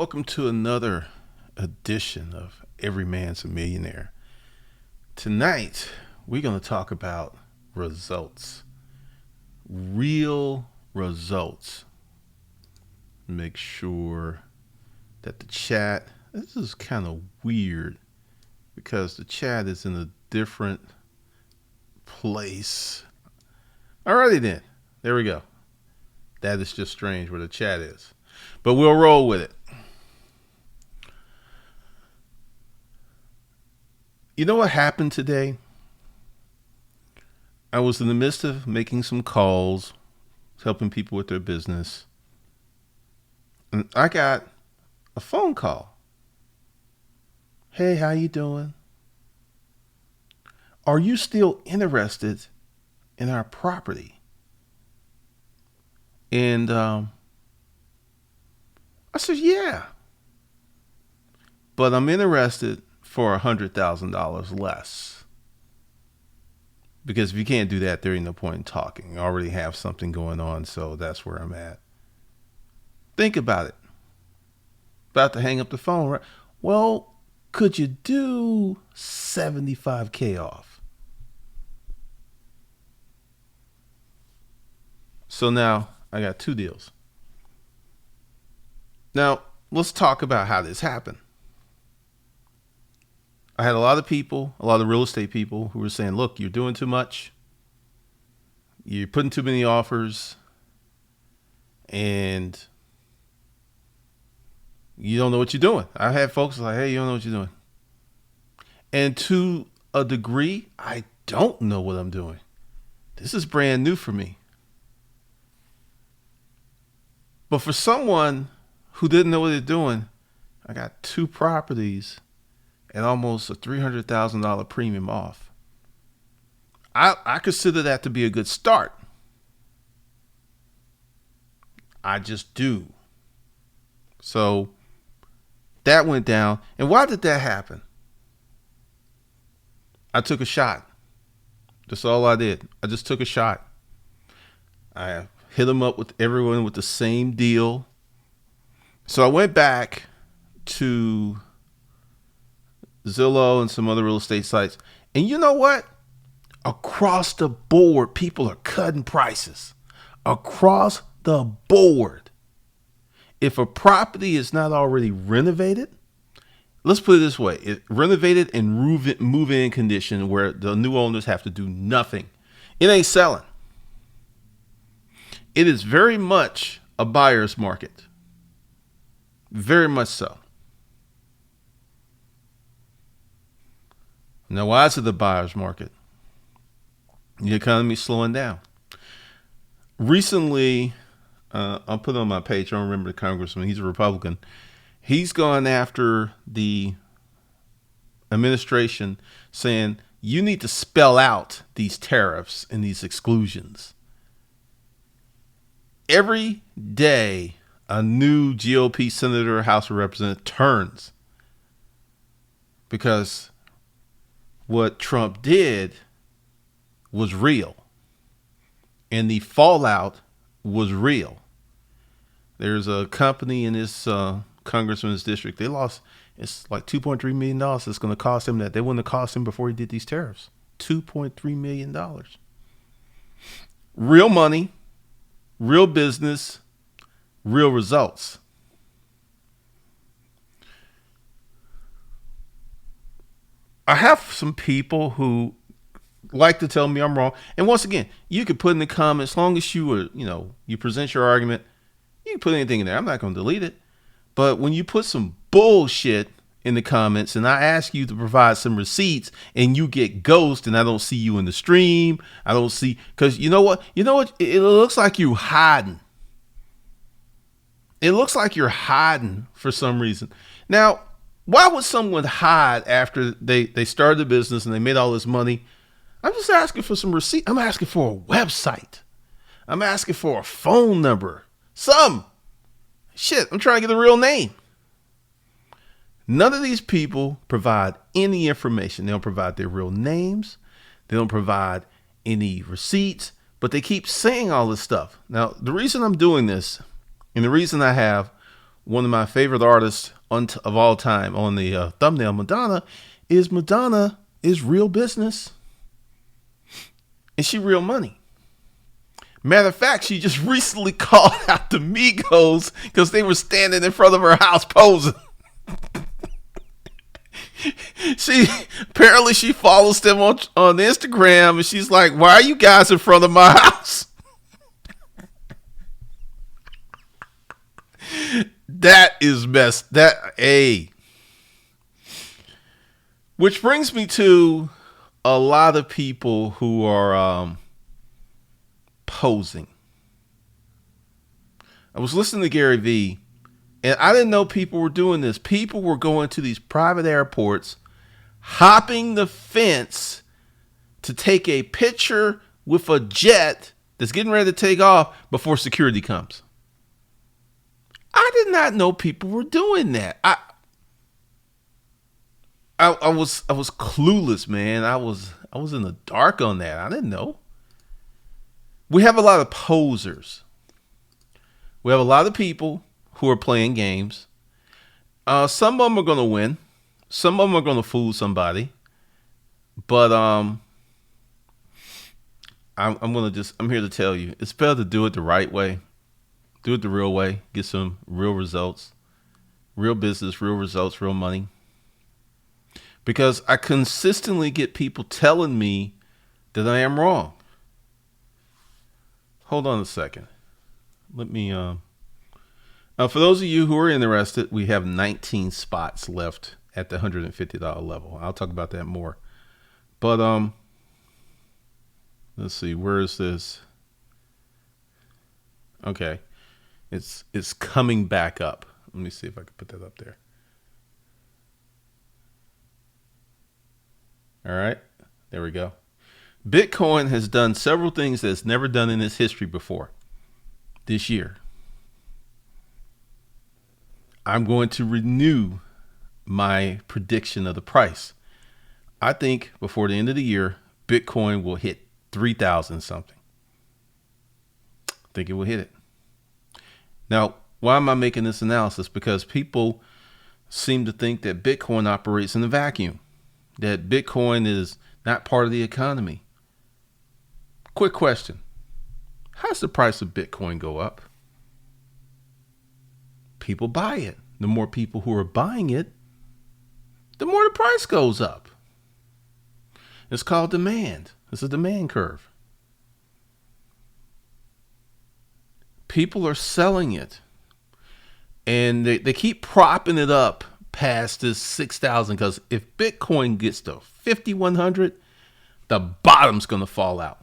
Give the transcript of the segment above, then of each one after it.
Welcome to another edition of Every Man's a Millionaire. Tonight, we're going to talk about results. Real results. Make sure that the chat, this is kind of weird because the chat is in a different place. Alrighty then, there we go. That is just strange where the chat is. But we'll roll with it. You know what happened today? I was in the midst of making some calls, helping people with their business, and I got a phone call. Hey, how you doing? Are you still interested in our property? And I said, yeah, but I'm interested for $100,000 less. Because if you can't do that, there ain't no point in talking. I already have something going on, so that's where I'm at. Think about it. About to hang up the phone, right? Well, could you do $75K off? So now I got two deals. Now, let's talk about how this happened. I had a lot of people, a lot of real estate people who were saying, look, you're doing too much. You're putting too many offers. And you don't know what you're doing. I had folks like, hey, you don't know what you're doing. And to a degree, I don't know what I'm doing. This is brand new for me. But for someone who didn't know what they're doing, I got two properties at almost a $300,000 premium off. I consider that to be a good start. I just do. So that went down. And why did that happen? I took a shot. That's all I did. I just took a shot. I hit them up with everyone with the same deal. So I went back to Zillow and some other real estate sites. And you know what? Across the board, people are cutting prices. Across the board. If a property is not already renovated, let's put it this way. Renovated and move-in condition where the new owners have to do nothing. It ain't selling. It is very much a buyer's market. Very much so. Now, why is it the buyer's market? The economy is slowing down. Recently, I'll put it on my page. I don't remember the congressman. He's a Republican. He's gone after the administration saying, you need to spell out these tariffs and these exclusions. Every day, a new GOP senator or House of Representatives turns because what Trump did was real and the fallout was real. There's a company in this congressman's district. They lost, it's like $2.3 million. It's going to cost him that. They wouldn't have cost him before he did these tariffs. $2.3 million. Real money, real business, real results. I have some people who like to tell me I'm wrong. And once again, you could put in the comments, as long as you present your argument, you can put anything in there. I'm not going to delete it. But when you put some bullshit in the comments and I ask you to provide some receipts and you get ghost and I don't see you in the stream, I don't see, because you know what? It looks like you're hiding. It looks like you're hiding for some reason. Now, why would someone hide after they started the business and they made all this money? I'm just asking for some receipt. I'm asking for a website. I'm asking for a phone number. Some shit. I'm trying to get a real name. None of these people provide any information. They don't provide their real names. They don't provide any receipts, but they keep saying all this stuff. Now, the reason I'm doing this and the reason I have one of my favorite artists of all time on the thumbnail, Madonna is real business. And she real money. Matter of fact, she just recently called out the Migos because they were standing in front of her house posing. She follows them on Instagram, and she's like, "Why are you guys in front of my house?" That is messed. Which brings me to a lot of people who are posing. I was listening to Gary Vee, and I didn't know people were doing this. People were going to these private airports, hopping the fence to take a picture with a jet that's getting ready to take off before security comes. I did not know people were doing that. I was clueless, man. I was in the dark on that. I didn't know. We have a lot of posers. We have a lot of people who are playing games. Some of them are going to win. Some of them are going to fool somebody. But I'm here to tell you, it's better to do it the right way. Do it the real way. Get some real results. Real business, real results, real money. Because I consistently get people telling me that I am wrong. Hold on a second. Let me, for those of you who are interested, we have 19 spots left at the $150 level. I'll talk about that more. But, let's see, where is this? Okay. It's coming back up. Let me see if I can put that up there. All right. There we go. Bitcoin has done several things that it's never done in its history before this year. I'm going to renew my prediction of the price. I think before the end of the year, Bitcoin will hit 3,000 something. I think it will hit it. Now, why am I making this analysis? Because people seem to think that Bitcoin operates in a vacuum, that Bitcoin is not part of the economy. Quick question. How does the price of Bitcoin go up? People buy it. The more people who are buying it, the more the price goes up. It's called demand. It's a demand curve. People are selling it. And they keep propping it up past this 6,000 because if Bitcoin gets to 5,100, the bottom's going to fall out.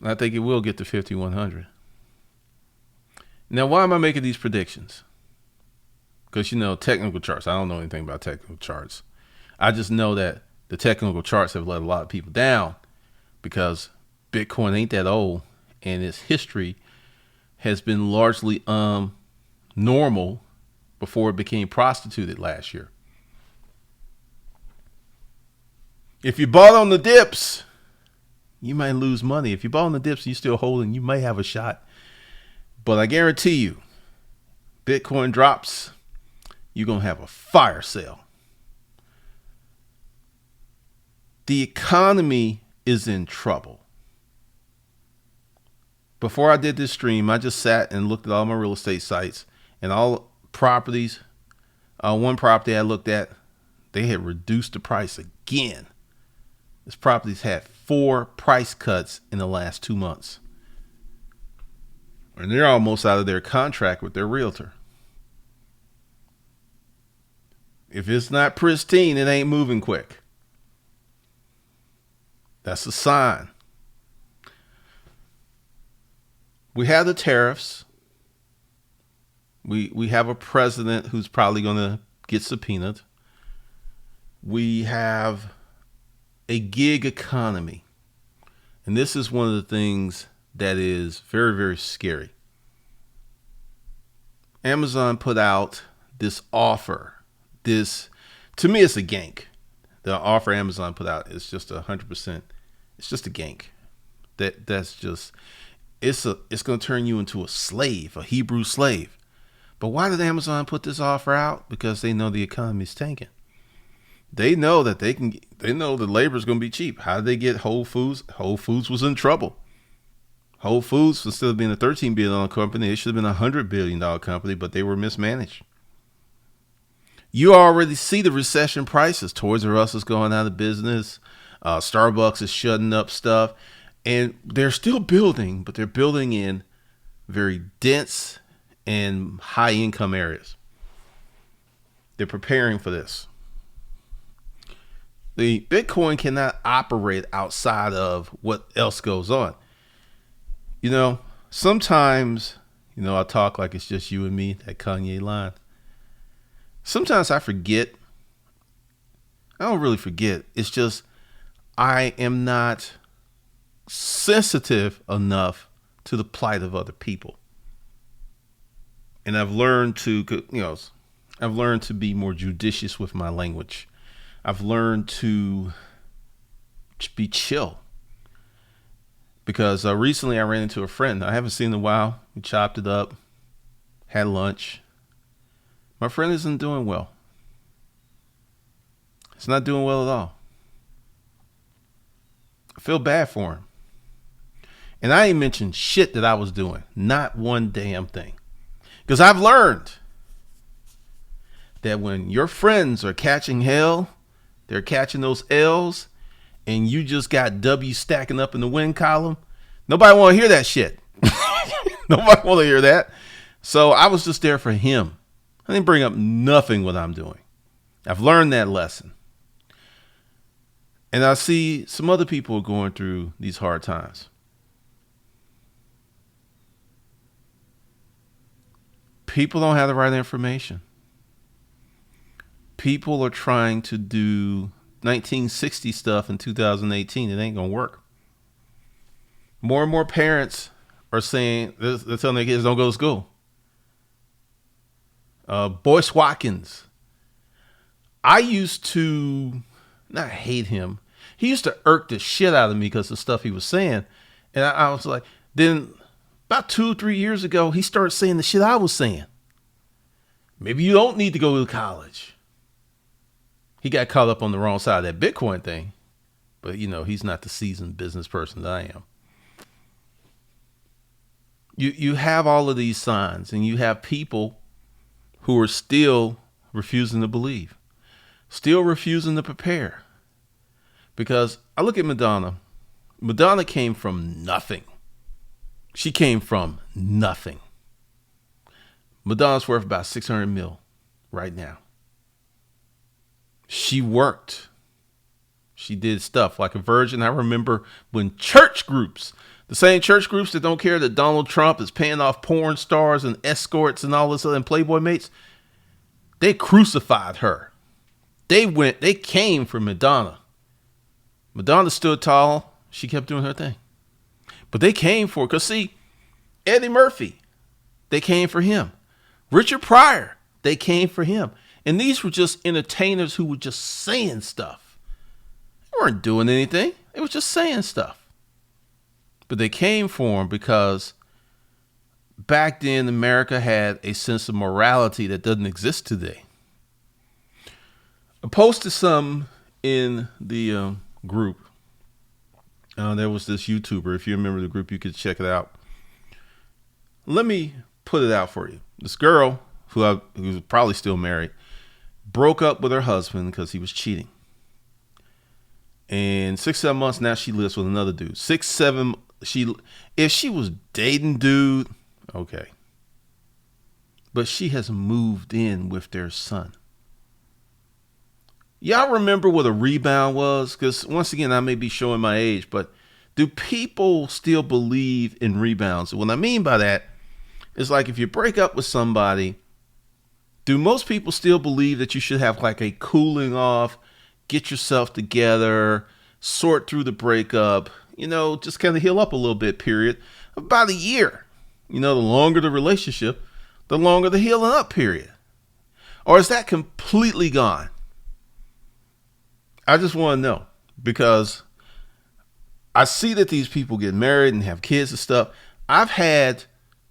I think it will get to 5,100. Now, why am I making these predictions? Because, technical charts. I don't know anything about technical charts. I just know that the technical charts have let a lot of people down because Bitcoin ain't that old and its history has been largely normal before it became prostituted last year. If you bought on the dips, you might lose money. If you bought on the dips and you're still holding, you may have a shot. But I guarantee you, Bitcoin drops, you're going to have a fire sale. The economy is in trouble. Before I did this stream, I just sat and looked at all my real estate sites and all properties. One property I looked at, they had reduced the price again. This property's had 4 price cuts in the last 2 months. And they're almost out of their contract with their realtor. If it's not pristine, it ain't moving quick. That's a sign. We have the tariffs. We have a president who's probably going to get subpoenaed. We have a gig economy. And this is one of the things that is very, very scary. Amazon put out this offer. To me, it's a gank. The offer Amazon put out is just 100%. It's just a gank. It's going to turn you into a slave, a Hebrew slave. But why did Amazon put this offer out? Because they know the economy's tanking. They know that they know the labor is going to be cheap. How did they get Whole Foods? Whole Foods was in trouble. Whole Foods, instead of being a $13 billion company, it should have been a $100 billion company, but they were mismanaged. You already see the recession prices. Toys R Us is going out of business. Starbucks is shutting up stuff. And they're still building, but they're building in very dense and high income areas. They're preparing for this. The Bitcoin cannot operate outside of what else goes on. You know, sometimes, I talk like it's just you and me, that Kanye line. Sometimes I forget. I don't really forget. It's just I am not sensitive enough to the plight of other people. And I've learned to be more judicious with my language. I've learned to be chill. Because recently I ran into a friend I haven't seen in a while. We chopped it up, had lunch. My friend isn't doing well. He's not doing well at all. I feel bad for him. And I ain't mentioned shit that I was doing. Not one damn thing. Because I've learned that when your friends are catching hell, they're catching those L's, and you just got W stacking up in the win column, nobody want to hear that shit. Nobody want to hear that. So I was just there for him. I didn't bring up nothing what I'm doing. I've learned that lesson. And I see some other people going through these hard times. People don't have the right information. People are trying to do 1960 stuff in 2018. It ain't gonna work. More and more parents are saying, they're telling their kids don't go to school. Boyce Watkins. I used to not hate him. He used to irk the shit out of me because of the stuff he was saying. And I was like, then about 2 or 3 years ago, he started saying the shit I was saying. Maybe you don't need to go to college. He got caught up on the wrong side of that Bitcoin thing. But, he's not the seasoned business person that I am. You have all of these signs, and you have people who are still refusing to believe, still refusing to prepare. Because I look at Madonna. Madonna came from nothing. She came from nothing. Madonna's worth about 600 mil right now. She worked. She did stuff like a virgin. I remember when church groups, the same church groups that don't care that Donald Trump is paying off porn stars and escorts and all this other and Playboy mates, they crucified her. They came for Madonna. Madonna stood tall. She kept doing her thing. But they came for her. Because see, Eddie Murphy, they came for him. Richard Pryor, they came for him. And these were just entertainers who were just saying stuff. They weren't doing anything. They were just saying stuff. But they came for him because back then America had a sense of morality that doesn't exist today. I posted some in the group. There was this YouTuber. If you remember the group, you could check it out. Let me put it out for you. This girl, who's probably still married, broke up with her husband because he was cheating. And 6-7 months now she lives with another dude. 6-7. If she was dating dude, okay. But she has moved in with their son. Y'all remember what a rebound was? Because once again, I may be showing my age, but do people still believe in rebounds? And what I mean by that is like if you break up with somebody, do most people still believe that you should have like a cooling off, get yourself together, sort through the breakup, just kind of heal up a little bit period, about a year? The longer the relationship, the longer the healing up period. Or is that completely gone? I just want to know, because I see that these people get married and have kids and stuff. I've had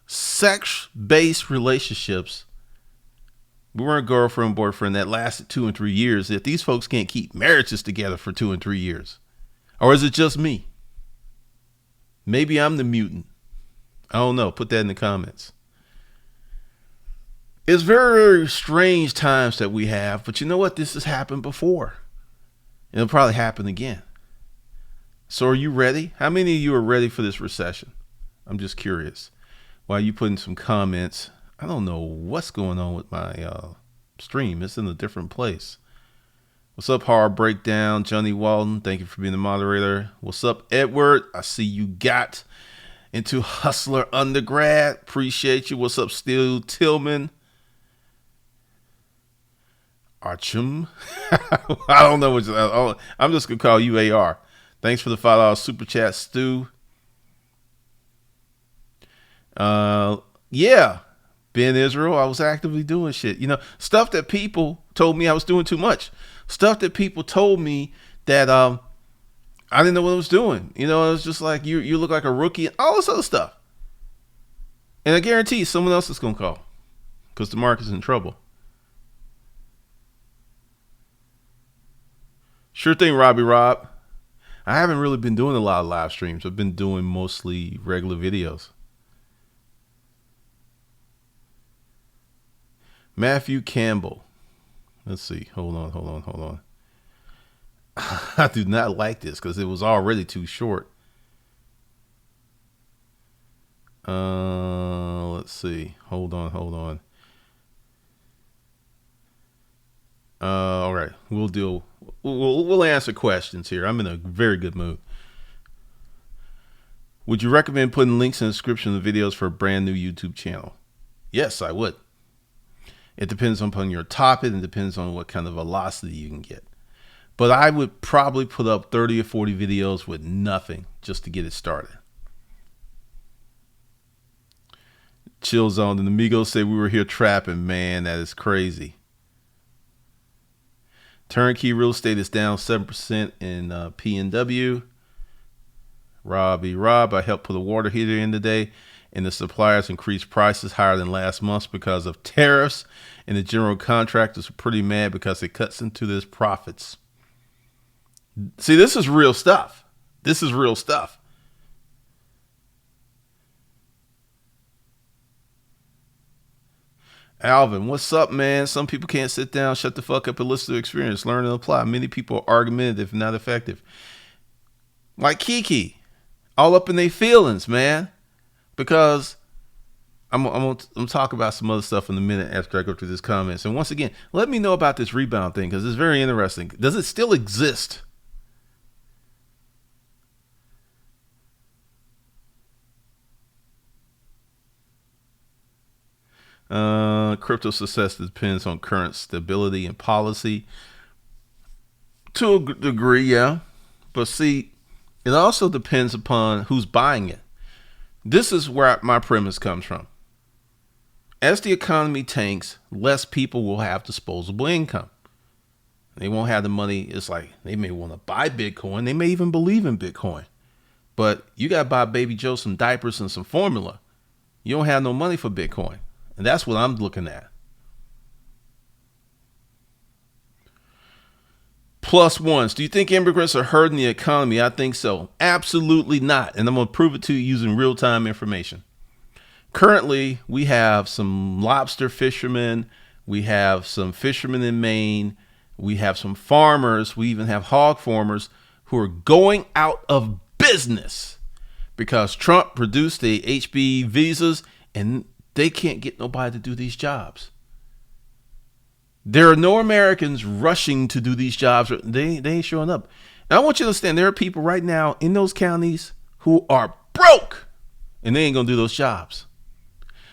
sex-based relationships We weren't girlfriend, boyfriend that lasted 2 and 3 years. If these folks can't keep marriages together for 2 and 3 years, or is it just me? Maybe I'm the mutant. I don't know. Put that in the comments. It's very, very strange times that we have, but you know what? This has happened before. It'll probably happen again. So are you ready? How many of you are ready for this recession? I'm just curious. While you put in some comments, I don't know what's going on with my stream. It's in a different place. What's up, Hard Breakdown? Johnny Walton, thank you for being the moderator. What's up, Edward? I see you got into Hustler undergrad. Appreciate you. What's up, Steel Tillman? Archum. I don't know what I'm just gonna call you AR. Thanks for the $5 super chat, Stu. Yeah, Ben Israel. I was actively doing shit. You know, stuff that people told me I was doing too much. Stuff that people told me that I didn't know what I was doing. You know, it was just like you look like a rookie and all this other stuff. And I guarantee someone else is gonna call because the market's in trouble. Sure thing, Robbie Rob. I haven't really been doing a lot of live streams. I've been doing mostly regular videos. Matthew Campbell. Let's see. Hold on. I do not like this because it was already too short. Let's see. Hold on. All right. We'll answer questions here. I'm in a very good mood. Would you recommend putting links in the description of the videos for a brand new YouTube channel? Yes, I would. It depends upon your topic and depends on what kind of velocity you can get. But I would probably put up 30 or 40 videos with nothing just to get it started. Chill Zone and Amigos say we were here trapping. Man, that is crazy. Turnkey real estate is down 7% in PNW. Rob, I helped put a water heater in today, and the suppliers increased prices higher than last month because of tariffs, and the general contractors are pretty mad because it cuts into their profits. See, this is real stuff. Alvin, what's up, man? Some people can't sit down, shut the fuck up, and listen to experience, learn and apply. Many people are argumentative, not effective. Like Kiki, all up in their feelings, man. Because I'm gonna talk about some other stuff in a minute after I go through these comments. And once again, let me know about this rebound thing because it's very interesting. Does it still exist? Crypto success depends on current stability and policy. To a degree, yeah. But see, it also depends upon who's buying it. This is where my premise comes from. As the economy tanks, less people will have disposable income. They won't have the money. It's like they may want to buy Bitcoin. They may even believe in Bitcoin. But you got to buy Baby Joe some diapers and some formula. You don't have no money for Bitcoin. And that's what I'm looking at. Plus ones. Do you think immigrants are hurting the economy? I think so. Absolutely not. And I'm going to prove it to you using real-time information. Currently, we have some lobster fishermen. We have some fishermen in Maine. We have some farmers. We even have hog farmers who are going out of business because Trump produced the HB visas and they can't get nobody to do these jobs. There are no Americans rushing to do these jobs. They ain't showing up. And I want you to understand there are people right now in those counties who are broke and they ain't going to do those jobs.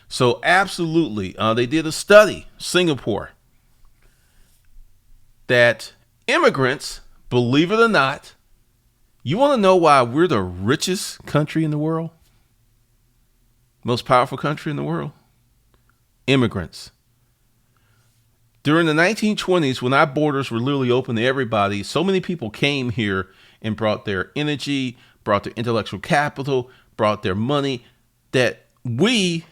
So absolutely, they did a study, Singapore, that immigrants, believe it or not, you want to know why we're the richest country in the world? Most powerful country in the world? Immigrants. During the 1920s, when our borders were literally open to everybody, so many people came here and brought their energy, brought their intellectual capital, brought their money, that we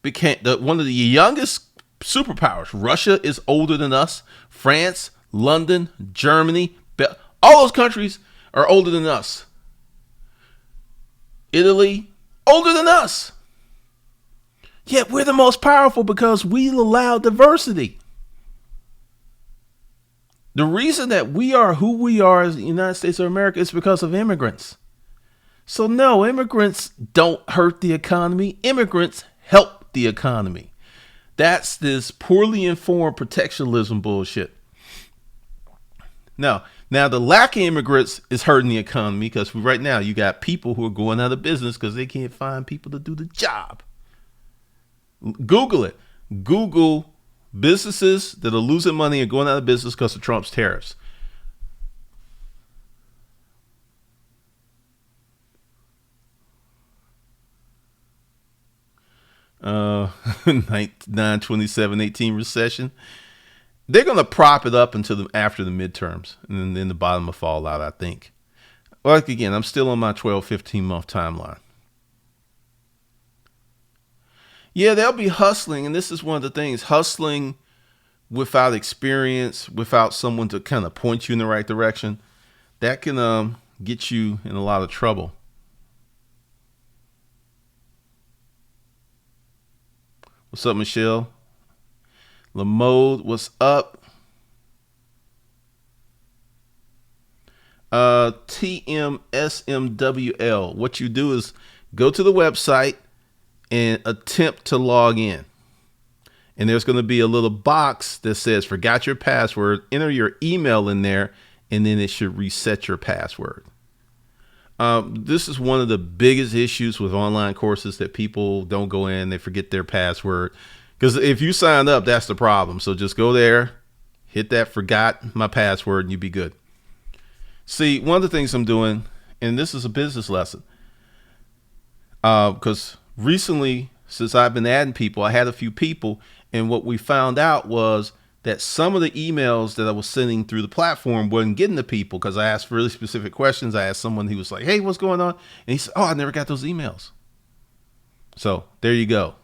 became one of the youngest superpowers. Russia is older than us. France, London, Germany, all those countries are older than us. Italy, older than us. Yet we're the most powerful because we allow diversity. The reason that we are who we are as the United States of America is because of immigrants. So no, immigrants don't hurt the economy. Immigrants help the economy. That's this poorly informed protectionism bullshit. Now the lack of immigrants is hurting the economy because right now you got people who are going out of business because they can't find people to do the job. Google it. Google businesses that are losing money and going out of business because of Trump's tariffs. Uh, 9/27/18 recession. They're going to prop it up until after the midterms, and then the bottom will fall out, I think. Like, again, I'm still on my 12-15 month timeline. Yeah, they'll be hustling, and this is one of the things, hustling without experience, without someone to kind of point you in the right direction, that can get you in a lot of trouble. What's up, Michelle? Lamode, what's up? TMSMWL. What you do is go to the website and attempt to log in. And there's going to be a little box that says, forgot your password. Enter your email in there, and then it should reset your password. This is one of the biggest issues with online courses, that people don't go in, they forget their password. Because if you sign up, that's the problem. So just go there, hit that forgot my password, and you'll be good. See, one of the things I'm doing, and this is a business lesson, because recently, since I've been adding people, I had a few people, and what we found out was that some of the emails that I was sending through the platform wasn't getting to people because I asked really specific questions. I asked someone who was like, hey, what's going on? And he said, oh, I never got those emails. So there you go.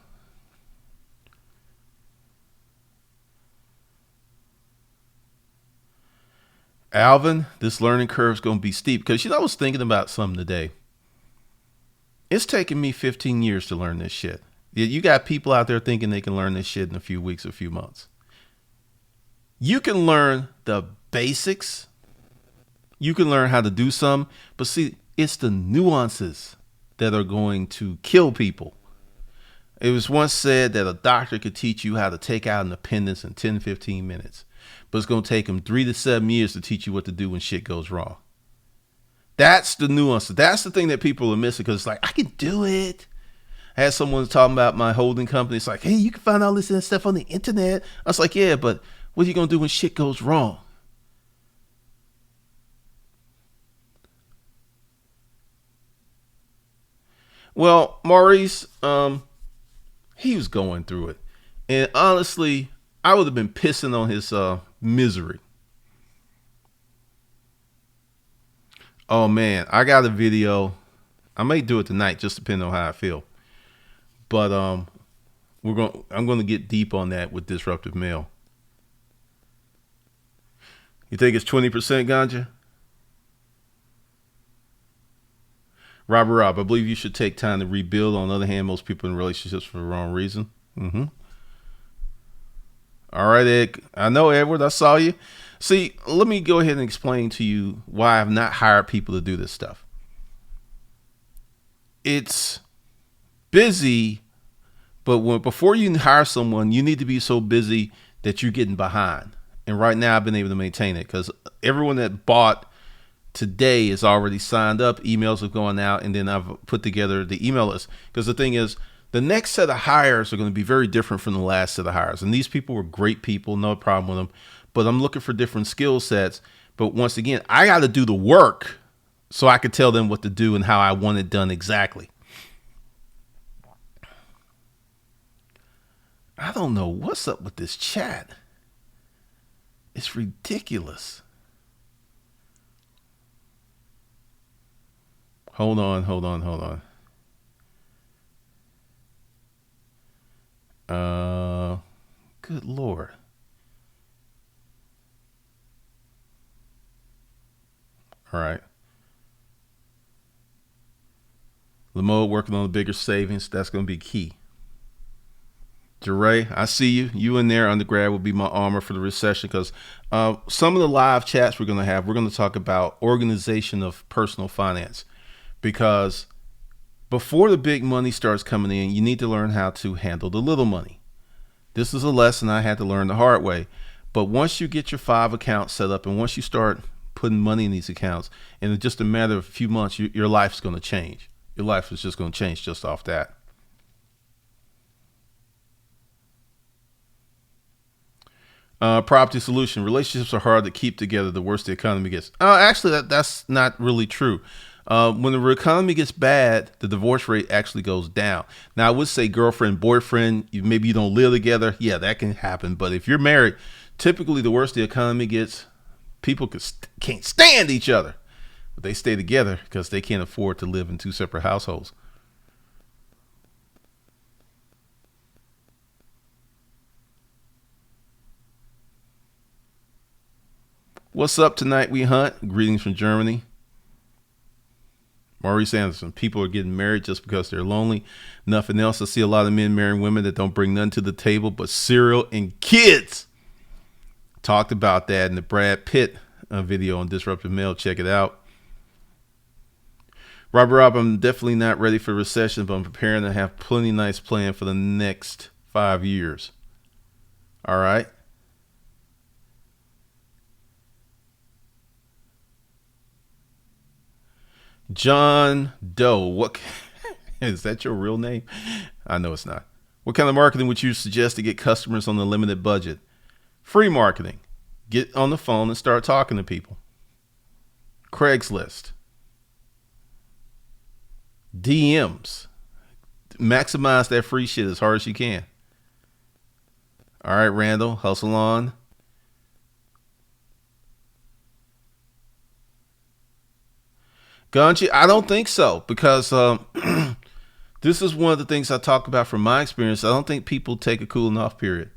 Alvin, this learning curve is going to be steep because, I was thinking about something today. It's taken me 15 years to learn this shit. You got people out there thinking they can learn this shit in a few weeks, a few months. You can learn the basics. You can learn how to do some, but see, it's the nuances that are going to kill people. It was once said that a doctor could teach you how to take out an appendix in 10, 15 minutes, but it's going to take him 3 to 7 years to teach you what to do when shit goes wrong. That's the nuance. That's the thing that people are missing, because it's like, I can do it. I had someone talking about my holding company. It's like, hey, you can find all this stuff on the internet. I was like, yeah, but what are you going to do when shit goes wrong? Well, Maurice, he was going through it. And honestly, I would have been pissing on his misery. Oh, man, I got a video. I may do it tonight, just depending on how I feel. But I'm going to get deep on that with disruptive mail. You think it's 20% ganja? Rob, I believe you should take time to rebuild. On the other hand, most people in relationships for the wrong reason. Mm-hmm. All right, Ed. I know, Edward, I saw you. See, let me go ahead and explain to you why I've not hired people to do this stuff. It's busy, but before you hire someone, you need to be so busy that you're getting behind. And right now, I've been able to maintain it because everyone that bought today is already signed up. Emails are going out, and then I've put together the email list. Because the thing is, the next set of hires are going to be very different from the last set of hires. And these people were great people, no problem with them. But I'm looking for different skill sets. But once again, I got to do the work so I could tell them what to do and how I want it done exactly. I don't know what's up with this chat. It's ridiculous. Hold on. Good Lord. All right. Lamode working on the bigger savings. That's going to be key. Jeray, I see you. You in there, undergrad, will be my armor for the recession because some of the live chats we're going to talk about organization of personal finance because before the big money starts coming in, you need to learn how to handle the little money. This is a lesson I had to learn the hard way. But once you get your 5 accounts set up and once you start putting money in these accounts, in just a matter of a few months, your life's going to change. Your life is just going to change just off that. Property solution. Relationships are hard to keep together the worse the economy gets. Actually, that's not really true. When the economy gets bad, the divorce rate actually goes down. Now, I would say girlfriend, boyfriend, maybe you don't live together. Yeah, that can happen. But if you're married, typically the worse the economy gets, people can't stand each other. But they stay together because they can't afford to live in 2 separate households. What's up tonight? We hunt. Greetings from Germany. Maurice Anderson. People are getting married just because they're lonely. Nothing else. I see a lot of men marrying women that don't bring none to the table but cereal and kids. Talked about that in the Brad Pitt video on Disruptive Mail. Check it out. Rob, I'm definitely not ready for recession, but I'm preparing to have plenty nice plan for the next 5 years. All right. John Doe. What is that your real name? I know it's not. What kind of marketing would you suggest to get customers on a limited budget? Free marketing. Get on the phone and start talking to people. Craigslist. DMs. Maximize that free shit as hard as you can. All right, Randall, hustle on. Ganji, I don't think so because this is one of the things I talk about from my experience. I don't think people take a cooling off period.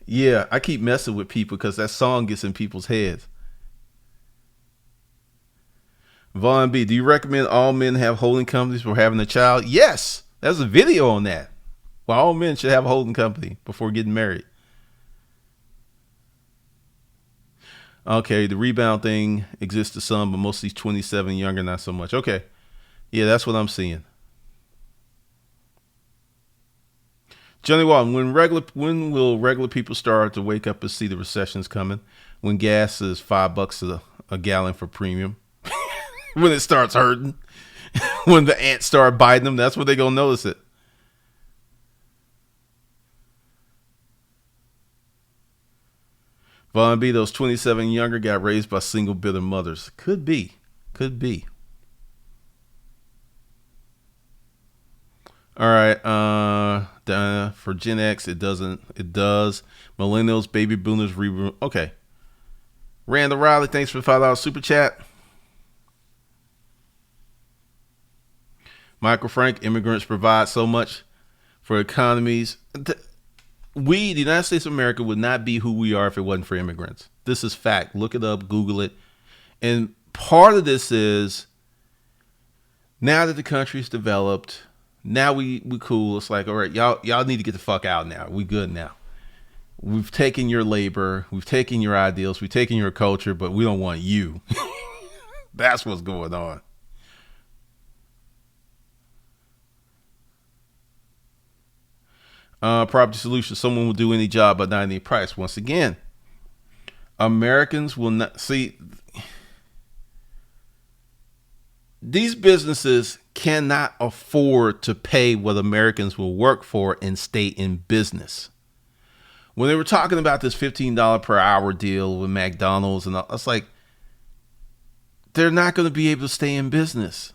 Yeah, I keep messing with people because that song gets in people's heads. Vaughn B, do you recommend all men have holding companies for having a child? Yes, there's a video on that. Well, all men should have a holding company before getting married. Okay, the rebound thing exists to some, but most of these 27 younger, not so much. Okay, yeah, that's what I'm seeing. Johnny Walton, when will regular people start to wake up and see the recession's coming? When gas is $5 a gallon for premium? When it starts hurting? When the ants start biting them? That's when they're going to notice it. Vaughn B, those 27 younger got raised by single bitter mothers. Could be. Could be. All right. For Gen X, it doesn't. It does. Millennials, baby boomers, okay. Randall Riley, thanks for the $5 super chat. Michael Frank, immigrants provide so much for economies. We, the United States of America, would not be who we are if it wasn't for immigrants. This is fact. Look it up, Google it. And part of this is now that the country's developed, now we cool. It's like, all right, y'all need to get the fuck out now. We good now. We've taken your labor, we've taken your ideals, we've taken your culture, but we don't want you. That's what's going on. Property solution. Someone will do any job but not any price. Once again, Americans will not see. These businesses cannot afford to pay what Americans will work for and stay in business. When they were talking about this $15 per hour deal with McDonald's and all, it's like, they're not going to be able to stay in business.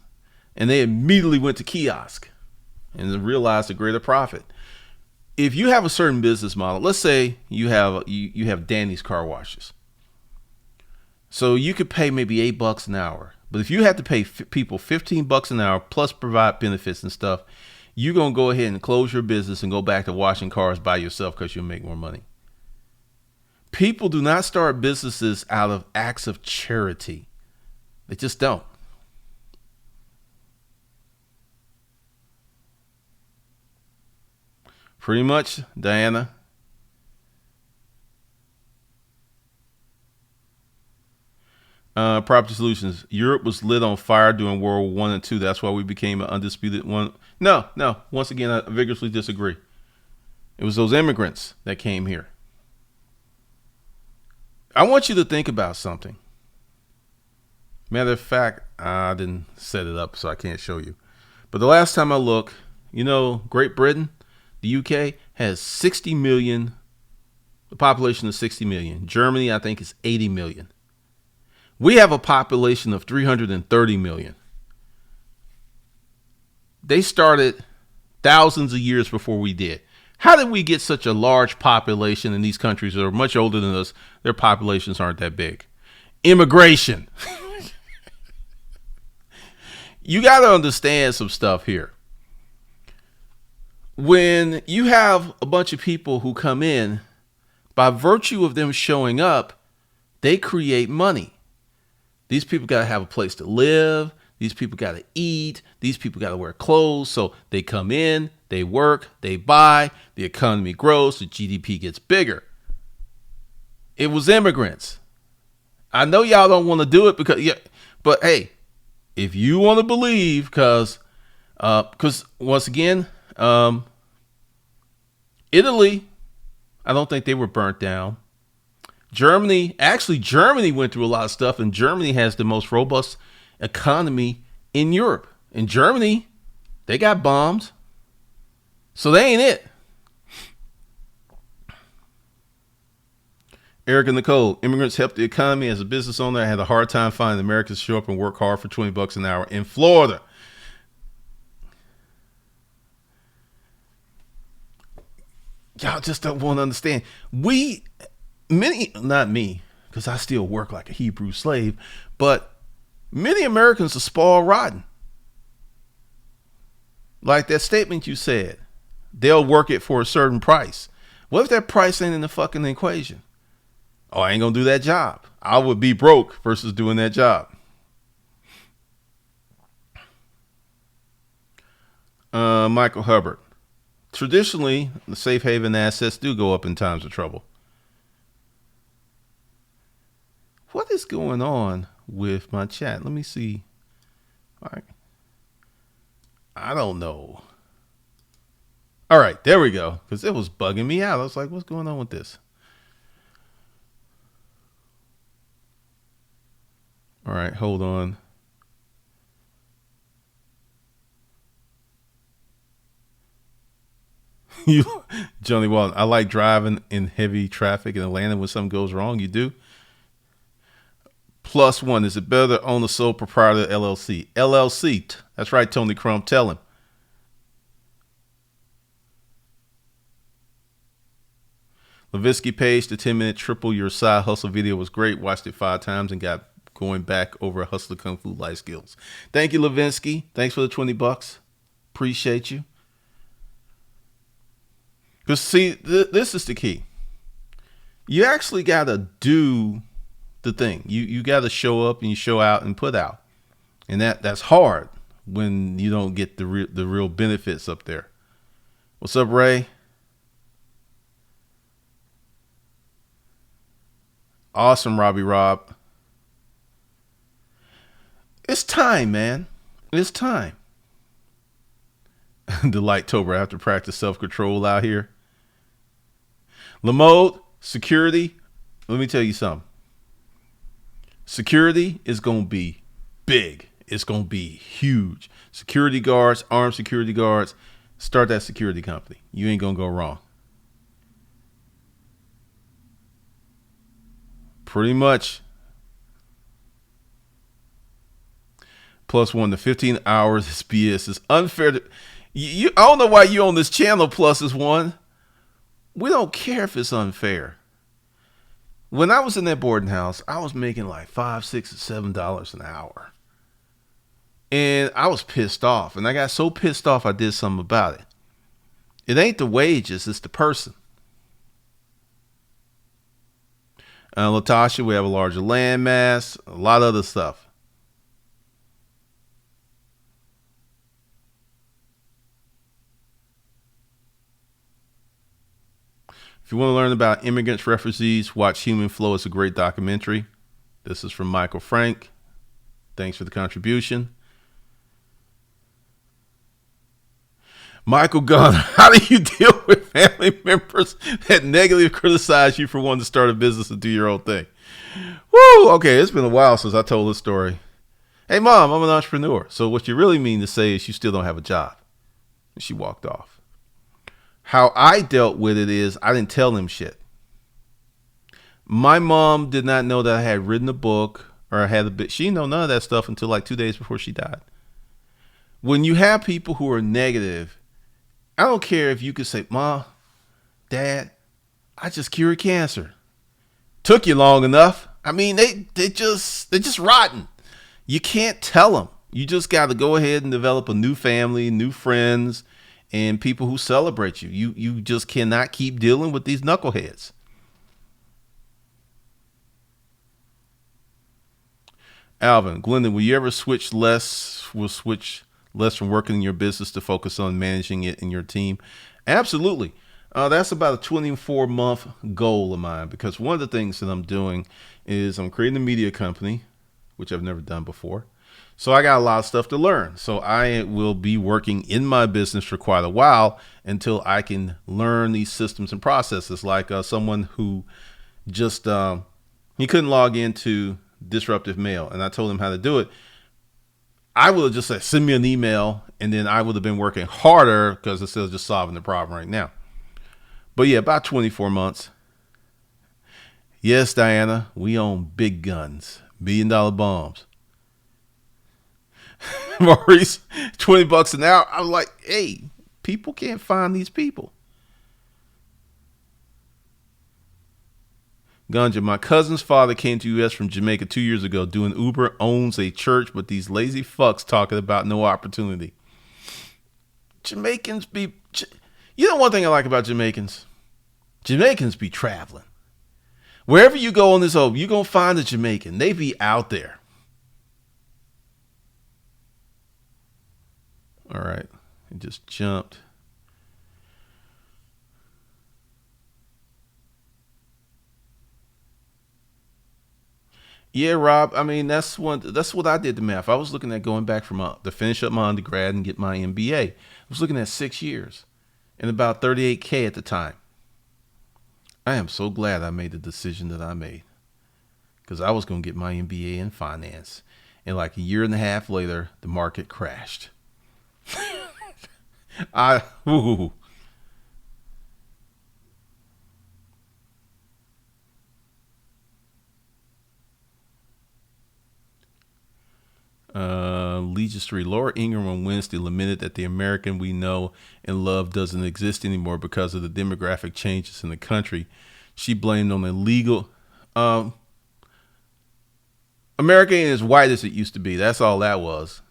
And they immediately went to kiosk and realized a greater profit. If you have a certain business model, let's say you have Danny's car washes. So you could pay maybe $8 an hour. But if you had to pay people $15 an hour plus provide benefits and stuff, you're going to go ahead and close your business and go back to washing cars by yourself because you'll make more money. People do not start businesses out of acts of charity. They just don't. Pretty much, Diana. Property Solutions. Europe was lit on fire during World War I and II. That's why we became an undisputed one. No. Once again, I vigorously disagree. It was those immigrants that came here. I want you to think about something. Matter of fact, I didn't set it up, so I can't show you. But the last time I looked, Great Britain, the UK, has 60 million. The population is 60 million. Germany, I think, is 80 million. We have a population of 330 million. They started thousands of years before we did. How did we get such a large population in these countries that are much older than us? Their populations aren't that big. Immigration. You got to understand some stuff here. When you have a bunch of people who come in, by virtue of them showing up, they create money. These people got to have a place to live. These people got to eat. These people got to wear clothes. So they come in, they work, they buy, the economy grows, the GDP gets bigger. It was immigrants. I know y'all don't want to do it but hey, if you want to believe, because once again, Italy, I don't think they were burnt down. Germany went through a lot of stuff, and Germany has the most robust economy in Europe. In Germany, they got bombed. So they ain't it. Eric and Nicole, immigrants help the economy. As a business owner, I had a hard time finding Americans to show up and work hard for $20 an hour in Florida. Y'all just don't want to understand. Not me, because I still work like a Hebrew slave, but many Americans are spoiled rotten. Like that statement you said, they'll work it for a certain price. What if that price ain't in the fucking equation? Oh, I ain't gonna do that job. I would be broke versus doing that job. Michael Hubbard. Traditionally, the safe haven assets do go up in times of trouble. What is going on with my chat? Let me see. All right. I don't know. All right, there we go. Because it was bugging me out. I was like, what's going on with this? All right, hold on. Johnny Walton, I like driving in heavy traffic in Atlanta when something goes wrong. You do? +1, is it better to own a sole proprietor LLC? LLC. That's right, Tony Crump. Tell him. Levinsky page, the 10-minute triple your side hustle video was great. Watched it 5 times and got going back over hustler kung fu life skills. Thank you, Levinsky. Thanks for the $20. Appreciate you. Because see, this is the key. You actually got to do the thing. You got to show up and you show out and put out. And that's hard when you don't get the real benefits up there. What's up, Ray? Awesome, Robbie Rob. It's time, man. It's time. Delighttober. I have to practice self-control out here. Lamode, security. Let me tell you something. Security is going to be big. It's going to be huge. Security guards, armed security guards. Start that security company. You ain't going to go wrong. Pretty much. +1 to 15 hours is BS. It's unfair to you. I don't know why you on this channel. +1. We don't care if it's unfair. When I was in that boarding house, I was making like $5, $6, or $7 an hour. And I was pissed off. And I got so pissed off, I did something about it. It ain't the wages, it's the person. Latasha, we have a larger land mass, a lot of other stuff. If you want to learn about immigrants, refugees, watch Human Flow. It's a great documentary. This is from Michael Frank. Thanks for the contribution. Michael Gunn, how do you deal with family members that negatively criticize you for wanting to start a business and do your own thing? Woo! Okay, it's been a while since I told this story. Hey, Mom, I'm an entrepreneur. So what you really mean to say is you still don't have a job. And she walked off. How I dealt with it is I didn't tell them shit. My mom did not know that I had written a book or I had a bit. She didn't know none of that stuff until like 2 days before she died. When you have people who are negative, I don't care if you could say, Mom, Dad, I just cured cancer. Took you long enough. I mean, they're just rotten. You can't tell them. You just got to go ahead and develop a new family, new friends, and people who celebrate you. You just cannot keep dealing with these knuckleheads. Alvin, Glendon, will you ever switch less from working in your business to focus on managing it in your team? Absolutely. That's about a 24-month goal of mine, because one of the things that I'm doing is I'm creating a media company, which I've never done before. So I got a lot of stuff to learn. So I will be working in my business for quite a while until I can learn these systems and processes. Like someone who just, he couldn't log into Disruptive Mail, and I told him how to do it. I would have just said, send me an email, and then I would have been working harder because instead of just solving the problem right now. But yeah, about 24 months. Yes, Diana, we own big guns, $1 billion bombs. Maurice, $20 an hour. I'm like, hey, people can't find these people. Ganja, my cousin's father came to U.S. from Jamaica 2 years ago doing Uber, owns a church, but these lazy fucks talking about no opportunity. Jamaicans be... You know one thing I like about Jamaicans? Jamaicans be traveling. Wherever you go on this earth, you're going to find a Jamaican. They be out there. All right. It just jumped. Yeah, Rob. I mean, that's what I did the math. I was looking at going back from to finish up my undergrad and get my MBA. I was looking at 6 years and about 38K at the time. I am so glad I made the decision that I made, because I was going to get my MBA in finance, and like a year and a half later, the market crashed. Ooh. Legion Street. Laura Ingram on Wednesday lamented that the American we know and love doesn't exist anymore because of the demographic changes in the country. She blamed on illegal. America ain't as white as it used to be. That's all that was.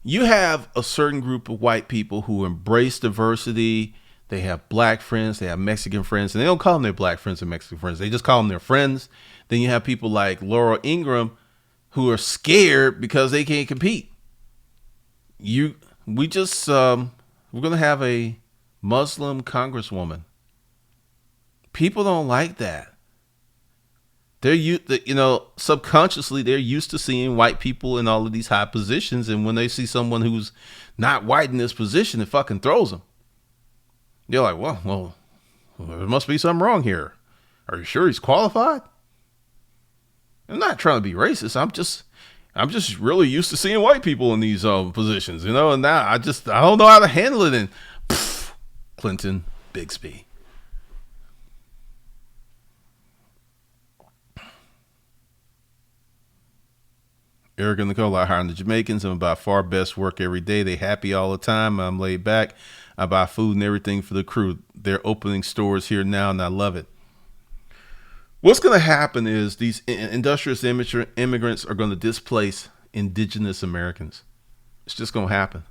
You have a certain group of white people who embrace diversity. They have black friends, they have Mexican friends, and they don't call them their black friends and Mexican friends. They just call them their friends. Then you have people like Laura Ingram who are scared because they can't compete. We're gonna have a Muslim congresswoman. People don't like that. Subconsciously they're used to seeing white people in all of these high positions, and when they see someone who's not white in this position, it fucking throws them. They're like, well, there must be something wrong here. Are you sure he's qualified? I'm not trying to be racist. I'm just really used to seeing white people in these positions, and now I don't know how to handle it. And Clinton Bixby. Eric and Nicole, I hire the Jamaicans. I'm by far best, work every day. They happy all the time. I'm laid back. I buy food and everything for the crew. They're opening stores here now, and I love it. What's going to happen is these industrious immigrants are going to displace indigenous Americans. It's just going to happen.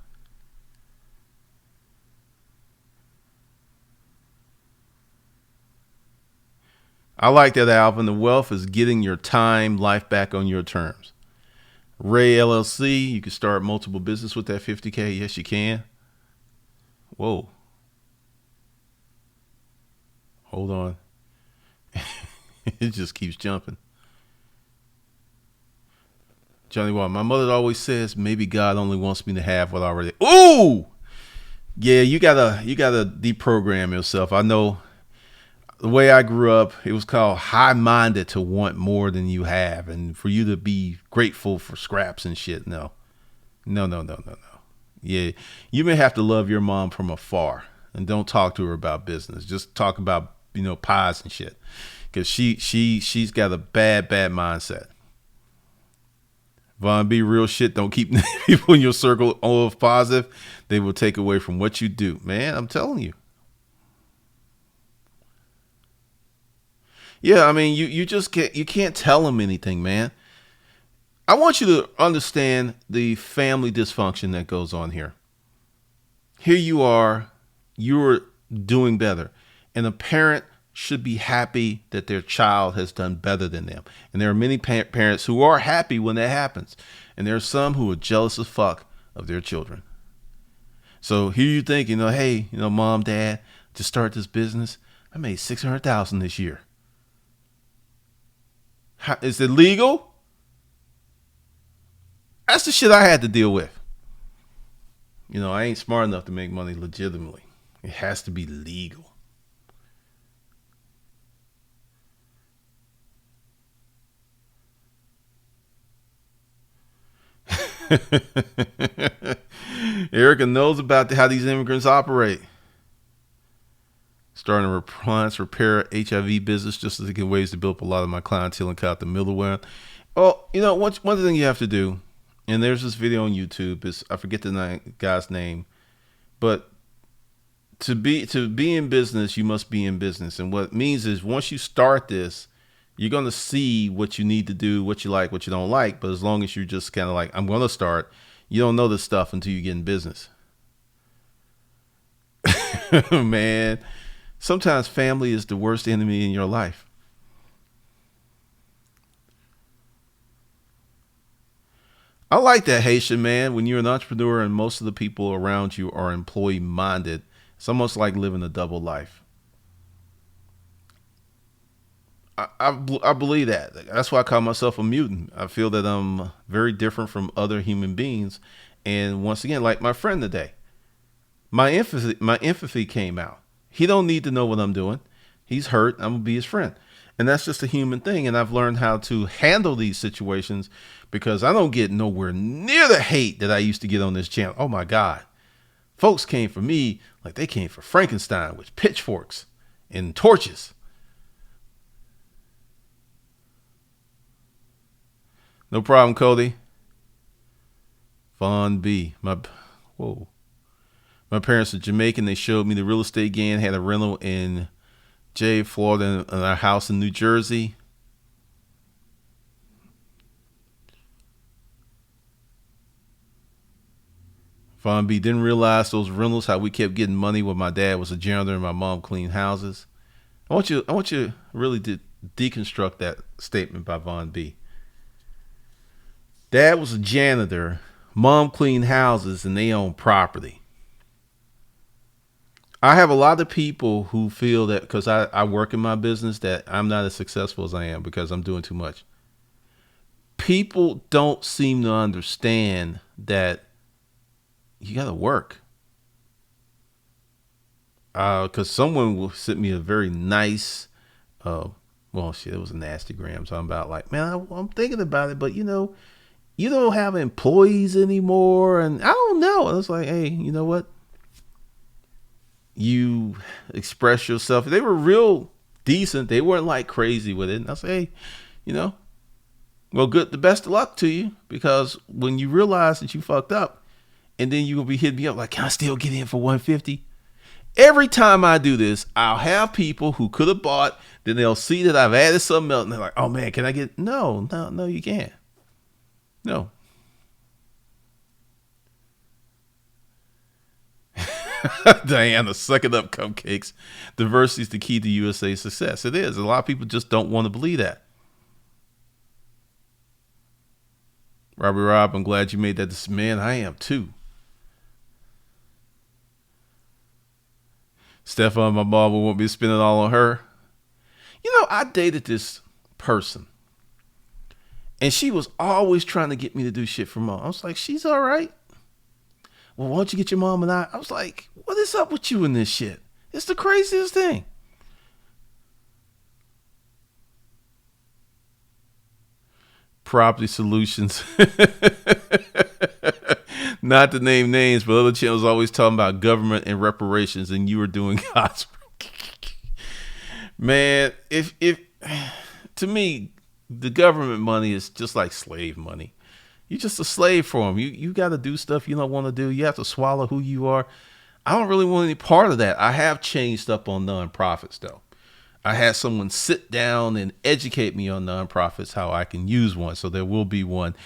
I like that, Alvin. The wealth is getting your time, life back on your terms. Ray LLC, you can start multiple business with that 50K. Yes, you can. Whoa. Hold on. It just keeps jumping. Johnny Wall, my mother always says maybe God only wants me to have what I already. Ooh! Yeah, you gotta deprogram yourself. I know the way I grew up, it was called high minded to want more than you have and for you to be grateful for scraps and shit. No. No, no, no, no, no. Yeah. You may have to love your mom from afar and don't talk to her about business. Just talk about, pies and shit. Cause she's got a bad mindset. Von B, real shit. Don't keep people in your circle of positive. They will take away from what you do. Man, I'm telling you. Yeah, I mean, you just can't tell them anything, man. I want you to understand the family dysfunction that goes on here. Here you are, you're doing better. And a parent should be happy that their child has done better than them. And there are many parents who are happy when that happens. And there are some who are jealous as fuck of their children. So here you think, hey, mom, dad, to start this business, I made $600,000 this year. Is it legal? That's the shit I had to deal with. I ain't smart enough to make money legitimately. It has to be legal. Erica knows about how these immigrants operate. Starting a appliance repair HIV business just to get ways to build up a lot of my clientele and cut out the middleware. Well, one thing you have to do, and there's this video on YouTube, is I forget the guy's name, but to be in business, you must be in business. And what it means is once you start this, you're going to see what you need to do, what you like, what you don't like. But as long as you're just kind of like, I'm going to start, you don't know this stuff until you get in business. Man, sometimes family is the worst enemy in your life. I like that, Haitian man. When you're an entrepreneur and most of the people around you are employee minded, it's almost like living a double life. I believe that. That's why I call myself a mutant. I feel that I'm very different from other human beings. And once again, like my friend today, my empathy came out. He don't need to know what I'm doing. He's hurt. I'm gonna be his friend. And that's just a human thing. And I've learned how to handle these situations because I don't get nowhere near the hate that I used to get on this channel. Oh my God. Folks came for me like they came for Frankenstein with pitchforks and torches. No problem, Cody. Von B. My parents are Jamaican. They showed me the real estate game. Had a rental in Florida, and our house in New Jersey. Von B. Didn't realize those rentals, how we kept getting money when my dad was a janitor and my mom cleaned houses. I want you really to deconstruct that statement by Von B. Dad was a janitor, mom cleaned houses, and they own property. I have a lot of people who feel that because I work in my business that I'm not as successful as I am because I'm doing too much. People don't seem to understand that you got to work. Because someone will send me a very nice, well, shit, it was a nasty gram. So I'm about like, man, I'm thinking about it, but you don't have employees anymore. And I don't know. And it's like, hey, you know what? You express yourself. They were real decent. They weren't like crazy with it. And I say, hey, well, good. The best of luck to you, because when you realize that you fucked up and then you will be hitting me up like, can I still get in for 150? Every time I do this, I'll have people who could have bought, then they'll see that I've added something else and they're like, oh man, can I get, no, you can't. No. Diana, suck it up, cupcakes. Diversity is the key to USA's success. It is. A lot of people just don't want to believe that. Rob, I'm glad you made that decision. Man, I am too. Stefan, my mom will want me to spend it all on her. I dated this person, and she was always trying to get me to do shit for mom. I was like, she's all right. Well, why don't you get your mom and I was like, what is up with you in this shit? It's the craziest thing. Property Solutions. Not to name names, but other channels always talking about government and reparations, and you were doing God's work. Man, if to me, the government money is just like slave money. You're just a slave for them. You got to do stuff you don't want to do. You have to swallow who you are. I don't really want any part of that. I have changed up on nonprofits, though. I had someone sit down and educate me on nonprofits, how I can use one. So there will be one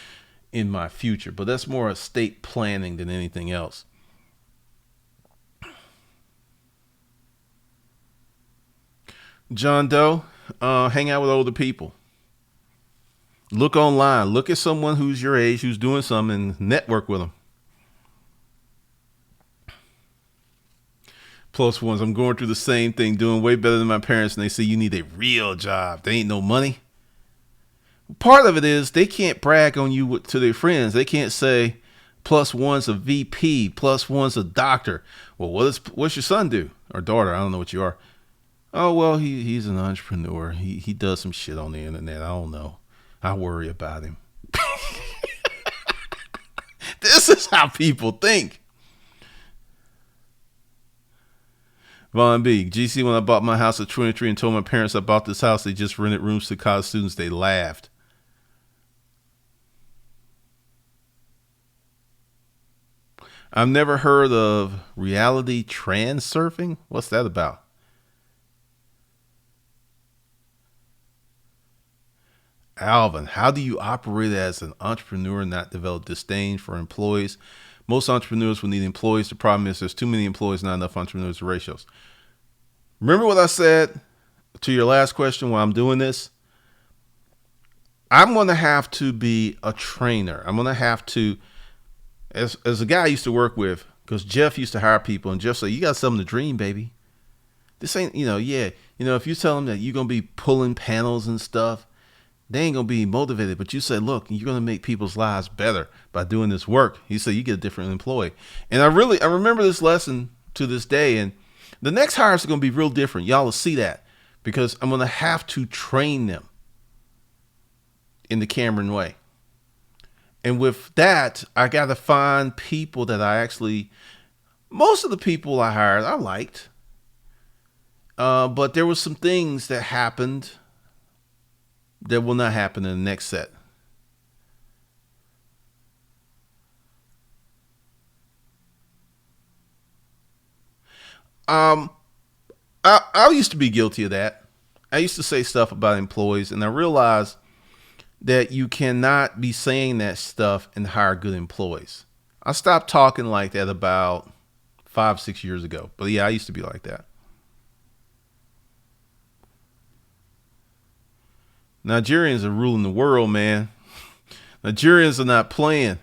in my future. But that's more estate planning than anything else. John Doe, hang out with older people. Look online. Look at someone who's your age, who's doing something, and network with them. Plus ones, I'm going through the same thing, doing way better than my parents, and they say you need a real job. There ain't no money. Part of it is they can't brag on you to their friends. They can't say plus one's a VP, plus one's a doctor. Well, what's your son do? Or daughter? I don't know what you are. Oh, well, he's an entrepreneur. He does some shit on the internet. I don't know. I worry about him. This is how people think. Vaughn B. GC, when I bought my house at 23 and told my parents I bought this house, they just rented rooms to college students. They laughed. I've never heard of reality transurfing. What's that about? Alvin, how do you operate as an entrepreneur and not develop disdain for employees? Most entrepreneurs will need employees. The problem is there's too many employees, not enough entrepreneurs to ratios. Remember what I said to your last question while I'm doing this? I'm going to have to be a trainer. I'm going to have to, as a guy I used to work with, because Jeff used to hire people, and Jeff said, you got something to dream, baby. This ain't, if you tell them that you're going to be pulling panels and stuff, they ain't going to be motivated. But you say, look, you're going to make people's lives better by doing this work. He said, you get a different employee. And I remember this lesson to this day. And the next hires are going to be real different. Y'all will see that because I'm going to have to train them in the Cameron way. And with that, I got to find people that most of the people I hired, I liked. But there were some things that happened that will not happen in the next set. I used to be guilty of that. I used to say stuff about employees, and I realized that you cannot be saying that stuff and hire good employees. I stopped talking like that about 5-6 years ago. But yeah, I used to be like that. Nigerians are ruling the world, man. Nigerians are not playing.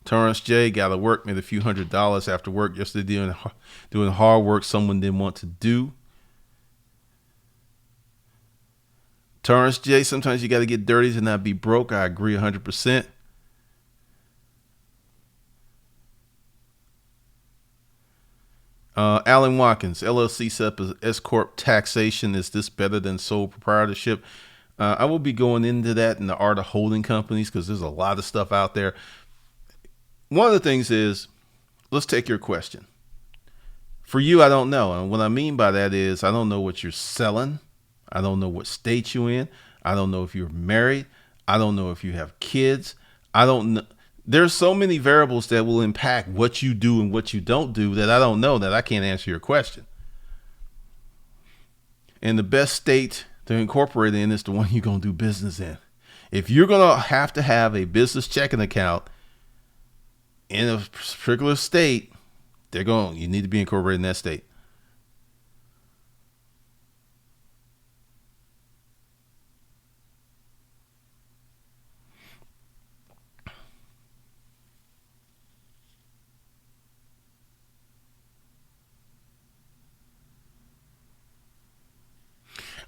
Torrance J got to work, made a few $100s after work yesterday doing hard work someone didn't want to do. Torrance J, sometimes you got to get dirty to not be broke. I agree 100%. Alan Watkins, LLC set up as S Corp taxation. Is this better than sole proprietorship? I will be going into that in the art of holding companies because there's a lot of stuff out there. One of the things is, let's take your question. For you, I don't know. And what I mean by that is I don't know what you're selling. I don't know what state you're in. I don't know if you're married. I don't know if you have kids. I don't know. There's so many variables that will impact what you do and what you don't do that I don't know, that I can't answer your question. And the best state to incorporate in is the one you're going to do business in. If you're going to have a business checking account in a particular state, you need to be incorporated in that state.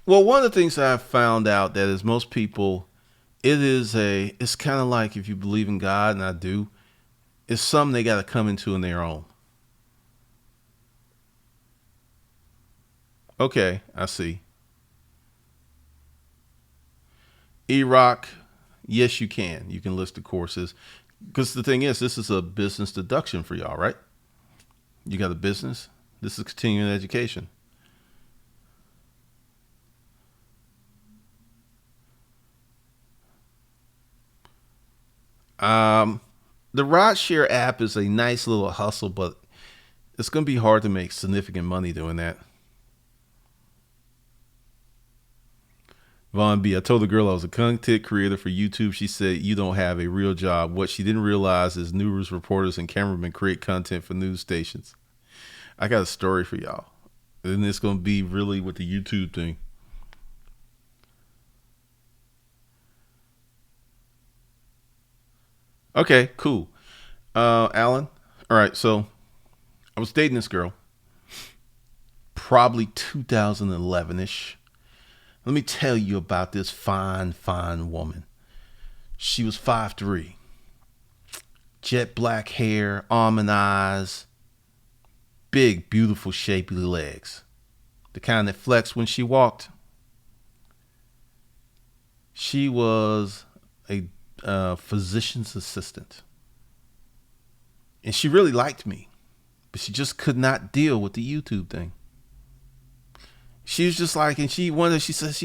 Well, one of the things I've found out that is most people, it's kind of like if you believe in God, and I do, it's something they got to come into on their own. Okay, I see. E-Rock, yes, you can. You can list the courses. Because the thing is, this is a business deduction for y'all, right? You got a business. This is continuing education. Um, the rideshare app is a nice little hustle, but it's going to be hard to make significant money doing that. Von B, I told the girl I was a content creator for YouTube. She said, you don't have a real job. What she didn't realize is news reporters and cameramen create content for news stations. I got a story for y'all. And it's going to be really with the YouTube thing. Okay, cool. Alan. All right, so I was dating this girl, probably 2011-ish. Let me tell you about this fine, fine woman. She was 5'3", jet black hair, almond eyes, big, beautiful, shapely legs. The kind that flexed when she walked. She was a physician's assistant. And she really liked me, but she just could not deal with the YouTube thing. She was just like, and she says,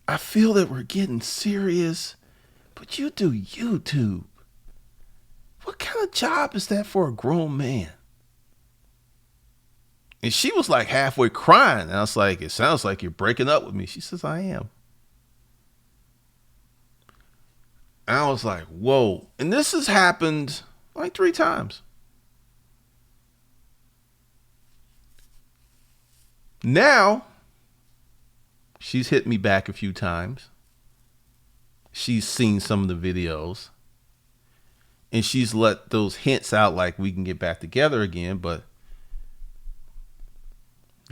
I feel that we're getting serious, but you do YouTube. What kind of job is that for a grown man? And she was like halfway crying. And I was like, it sounds like you're breaking up with me. She says, I am. And I was like, whoa. And this has happened like 3 times. Now, she's hit me back a few times. She's seen some of the videos. And she's let those hints out like we can get back together again. But,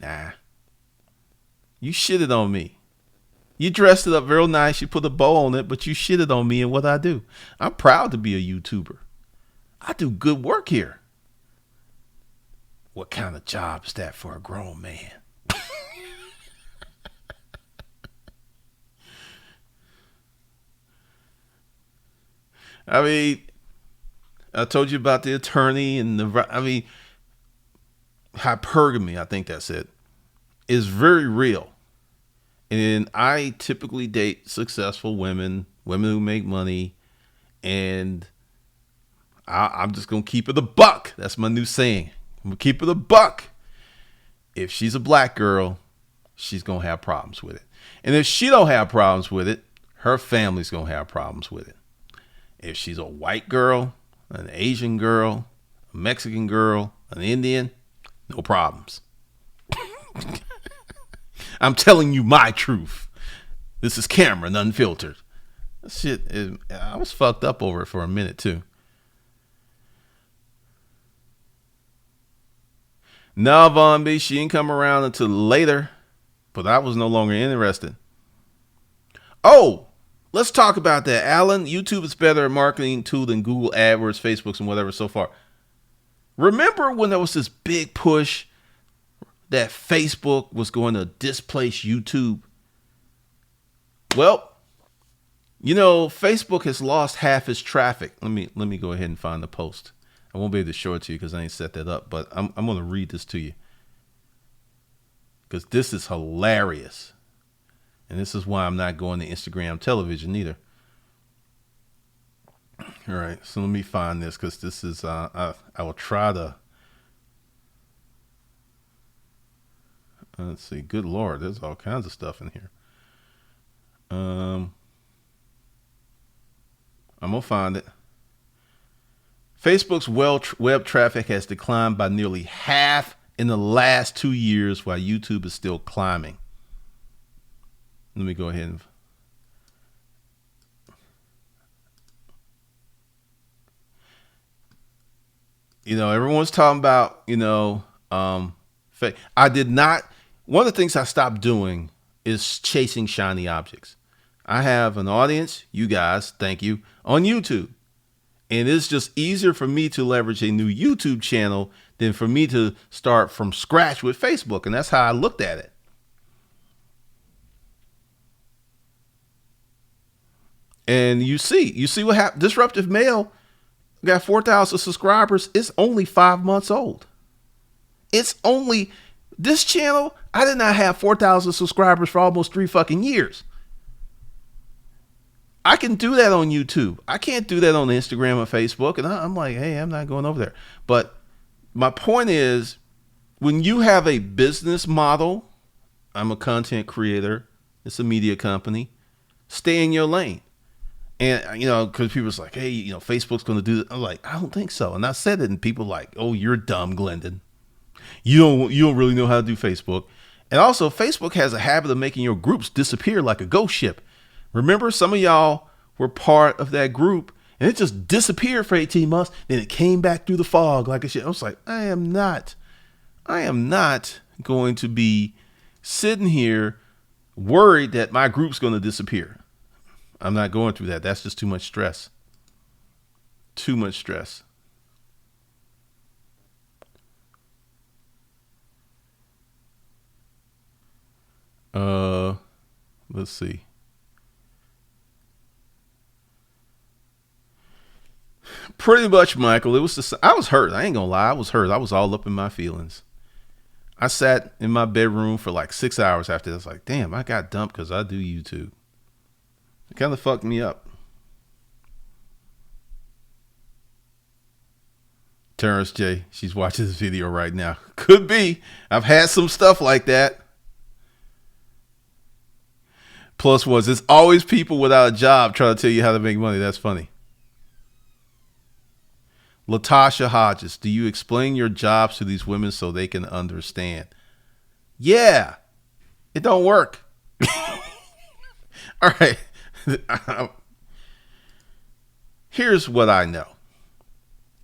nah. You shitted on me. You dressed it up real nice. You put a bow on it, but you shitted on me and what I do. I'm proud to be a YouTuber. I do good work here. What kind of job is that for a grown man? I mean, I told you about the attorney and hypergamy, I think that's it, is very real. And I typically date successful women who make money, and I'm just going to keep it a buck. That's my new saying. I'm going to keep it a buck. If she's a black girl, she's going to have problems with it. And if she don't have problems with it, her family's going to have problems with it. If she's a white girl, an Asian girl, a Mexican girl, an Indian, no problems. I'm telling you my truth. This is Cameron Unfiltered. I was fucked up over it for a minute too. No, Von B, she didn't come around until later, but I was no longer interested. Oh, let's talk about that, Alan. YouTube is better at marketing tool than Google AdWords, Facebooks, and whatever so far. Remember when there was this big push that Facebook was going to displace YouTube? Well, Facebook has lost half its traffic. Let me go ahead and find the post. I won't be able to show it to you because I ain't set that up, but I'm going to read this to you because this is hilarious. And this is why I'm not going to Instagram television either. All right, so let me find this because this is, I will try to, let's see, good Lord, there's all kinds of stuff in here. I'm going to find it. Facebook's web traffic has declined by nearly half in the last 2 years, while YouTube is still climbing. Let me go ahead and. Everyone's talking about, I did not. One of the things I stopped doing is chasing shiny objects. I have an audience, you guys, thank you, on YouTube. And it's just easier for me to leverage a new YouTube channel than for me to start from scratch with Facebook. And that's how I looked at it. And you see what happened. Disruptive Mail got 4,000 subscribers. It's only 5 months old. This channel, I did not have 4,000 subscribers for almost 3 fucking years. I can do that on YouTube. I can't do that on Instagram or Facebook. And I'm like, hey, I'm not going over there. But my point is, when you have a business model, I'm a content creator, it's a media company, stay in your lane. And, because people's like, hey, Facebook's going to do this. I'm like, I don't think so. And I said it, and people like, oh, you're dumb, Glendon. You don't really know how to do Facebook. And also, Facebook has a habit of making your groups disappear like a ghost ship. Remember, some of y'all were part of that group, and it just disappeared for 18 months. Then it came back through the fog like a shit. I was like, I am not going to be sitting here worried that my group's going to disappear. I'm not going through that. That's just too much stress. Too much stress. Let's see. Pretty much, Michael. I was hurt. I ain't gonna lie. I was hurt. I was all up in my feelings. I sat in my bedroom for like 6 hours after this. Like, damn, I got dumped because I do YouTube. It kind of fucked me up. Terrence J. She's watching this video right now. Could be. I've had some stuff like that. Plus was, it's always people without a job trying to tell you how to make money. That's funny. Latasha Hodges, do you explain your jobs to these women so they can understand? Yeah, it don't work. All right. Here's what I know.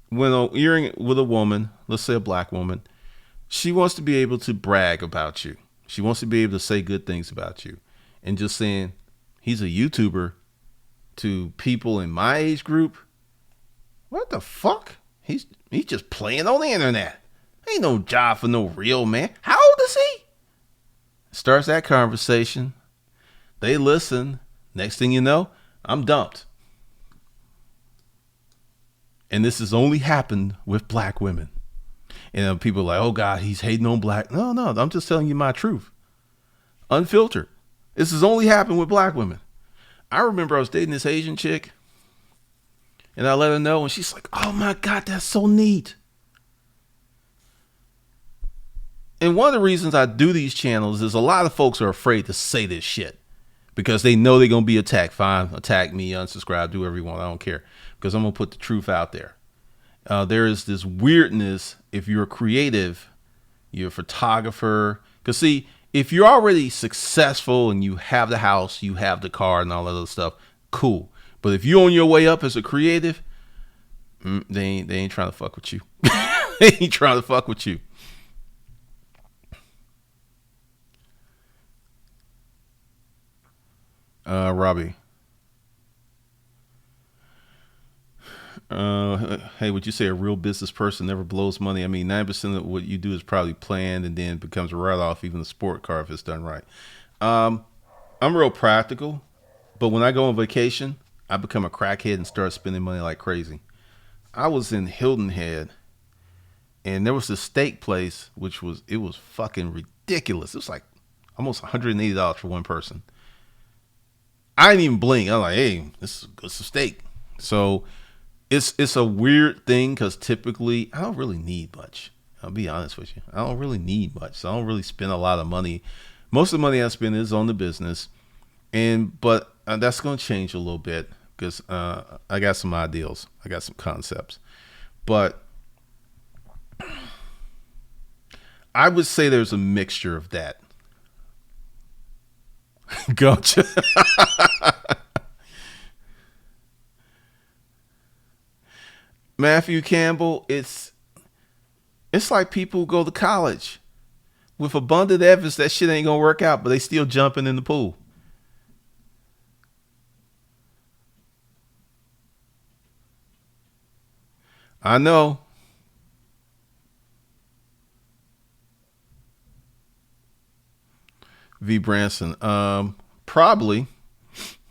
When you're with a woman, let's say a black woman, she wants to be able to brag about you. She wants to be able to say good things about you. And just saying he's a YouTuber to people in my age group, what the fuck? He's just playing on the internet. Ain't no job for no real man. How old is he? Starts that conversation. They listen. Next thing you know, I'm dumped. And this has only happened with black women. And people are like, oh God, he's hating on black. No, I'm just telling you my truth. Unfiltered. This has only happened with black women. I remember I was dating this Asian chick. And I let her know, and she's like, oh my God, that's so neat. And one of the reasons I do these channels is a lot of folks are afraid to say this shit because they know they're going to be attacked. Fine, attack me, unsubscribe, do whatever you want. I don't care because I'm going to put the truth out there. There is this weirdness if you're creative, you're a photographer. Because see, if you're already successful and you have the house, you have the car and all that other stuff, cool. But if you're on your way up as a creative, they ain't trying to fuck with you. They ain't trying to fuck with you. Robbie. Hey, would you say a real business person never blows money? I mean, 9% of what you do is probably planned and then becomes a write-off, even a sport car if it's done right. I'm real practical, but when I go on vacation, I become a crackhead and start spending money like crazy. I was in Hilton Head, and there was this steak place, it was fucking ridiculous. It was like almost $180 for one person. I didn't even blink. I'm like, hey, this is a steak. So it's a weird thing because typically I don't really need much. I'll be honest with you. I don't really need much. So I don't really spend a lot of money. Most of the money I spend is on the business, but that's going to change a little bit. because I got some ideals. I got some concepts. But I would say there's a mixture of that. Gotcha. Matthew Campbell, it's like people who go to college with abundant evidence that shit ain't gonna work out, but they still jumping in the pool. I know. V Branson. Probably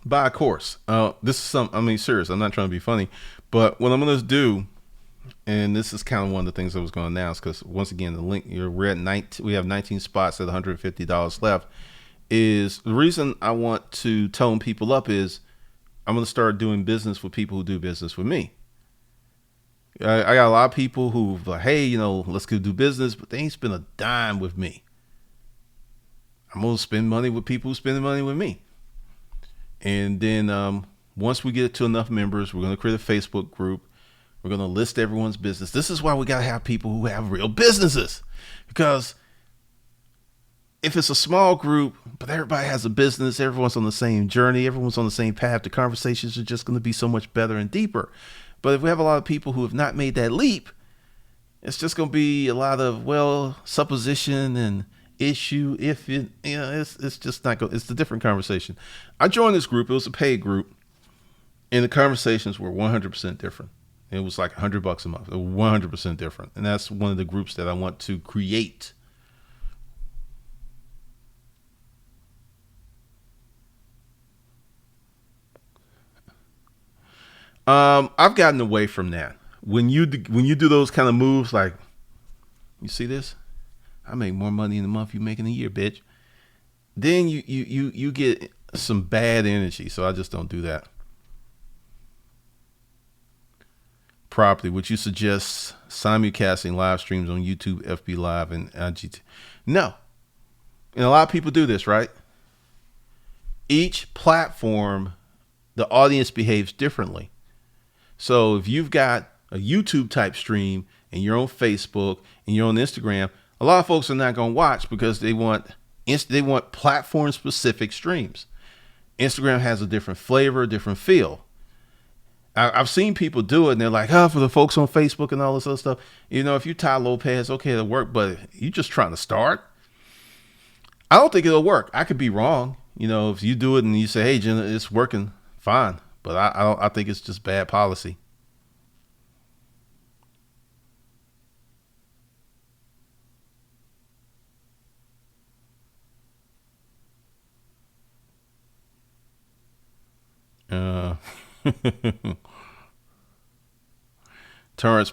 buy a course. This is some. I mean, serious. I'm not trying to be funny, but what I'm gonna do, and this is kind of one of the things I was going to announce, because once again, the link. We're at 19. We have 19 spots at $150 left. Is the reason I want to tone people up is I'm gonna start doing business with people who do business with me. I got a lot of people who like, hey, let's go do business, but they ain't spend a dime with me. I'm gonna spend money with people who spend money with me. And then once we get to enough members, we're gonna create a Facebook group. We're gonna list everyone's business. This is why we gotta have people who have real businesses, because if it's a small group, but everybody has a business, everyone's on the same journey, everyone's on the same path, the conversations are just going to be so much better and deeper. But if we have a lot of people who have not made that leap, it's just going to be a lot of, supposition and issue. If it, it's just not good. It's a different conversation. I joined this group. It was a paid group, and the conversations were 100% different. It was like $100 a month. It was 100% different. And that's one of the groups that I want to create. I've gotten away from that. When you do those kind of moves, like, you see this, I make more money in a month you make in a year, bitch. Then you get some bad energy, so I just don't do that. Properly, would you suggest simulcasting live streams on YouTube, FB Live, and IGT? No, and a lot of people do this, right? Each platform, the audience behaves differently. So if you've got a YouTube type stream and you're on Facebook and you're on Instagram, a lot of folks are not going to watch because they want platform specific streams. Instagram has a different flavor, different feel. I've seen people do it and they're like, for the folks on Facebook and all this other stuff, if you Ty Lopez, okay, it'll work, but you just trying to start. I don't think it'll work. I could be wrong. If you do it and you say, hey, Jenna, it's working, fine. But I think it's just bad policy. Uh, Torrance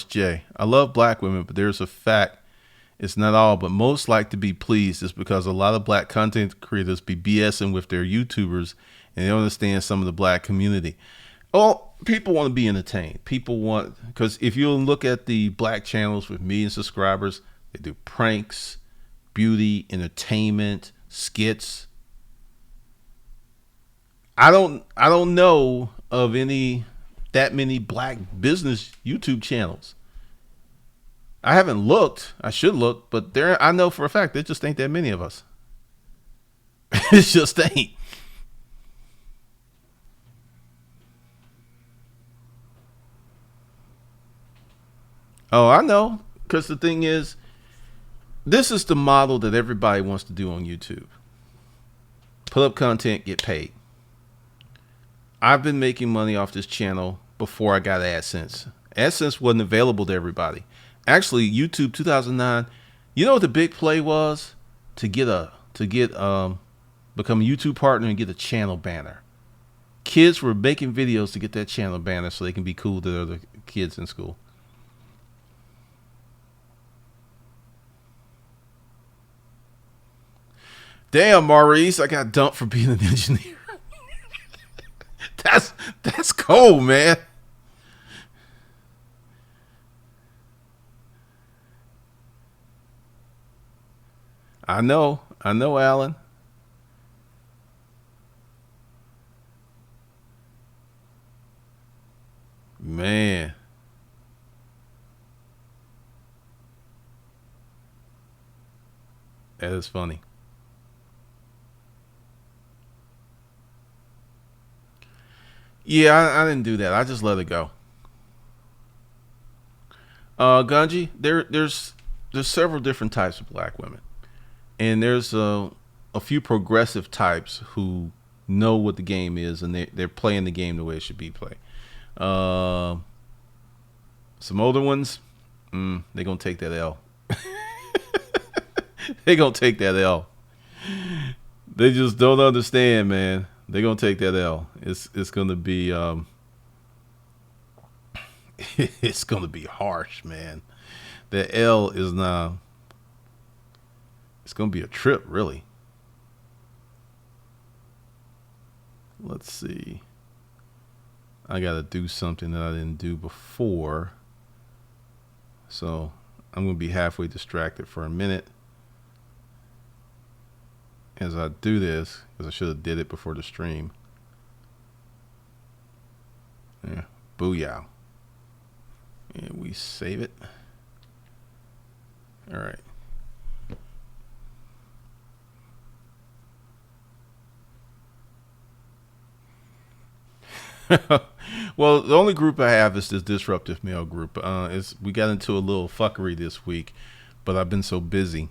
J. I love black women, but there's a fact. It's not all, but most like to be pleased. It's because a lot of black content creators be BSing with their YouTubers and they don't understand some of the black community. Oh, people want to be entertained. People want, because if you look at the black channels with million subscribers, they do pranks, beauty, entertainment, skits. I don't know of that many black business YouTube channels. I haven't looked. I should look, but I know for a fact there just ain't that many of us. It just ain't. Oh, I know. Because the thing is, this is the model that everybody wants to do on YouTube. Put up content, get paid. I've been making money off this channel before I got AdSense. AdSense wasn't available to everybody. Actually, YouTube 2009. You know what the big play was? To become a YouTube partner and get a channel banner. Kids were making videos to get that channel banner so they can be cool to other kids in school. Damn, Maurice, I got dumped for being an engineer. that's cold, man. I know, Alan. Man, that is funny. Yeah, I didn't do that. I just let it go. Ganji, there's several different types of black women, and there's a few progressive types who know what the game is, and they're playing the game the way it should be played. Uh, some older ones, they're gonna take that L. They gonna take that L. They just don't understand, man. They're gonna take that L. It's gonna be it's gonna be harsh, man. The L is now. It's gonna be a trip, really. Let's see. I gotta do something that I didn't do before, so I'm gonna be halfway distracted for a minute as I do this because I should have did it before the stream. Yeah, booyah. And we save it. All right. Well, the only group I have is this disruptive male group. We got into a little fuckery this week, but I've been so busy.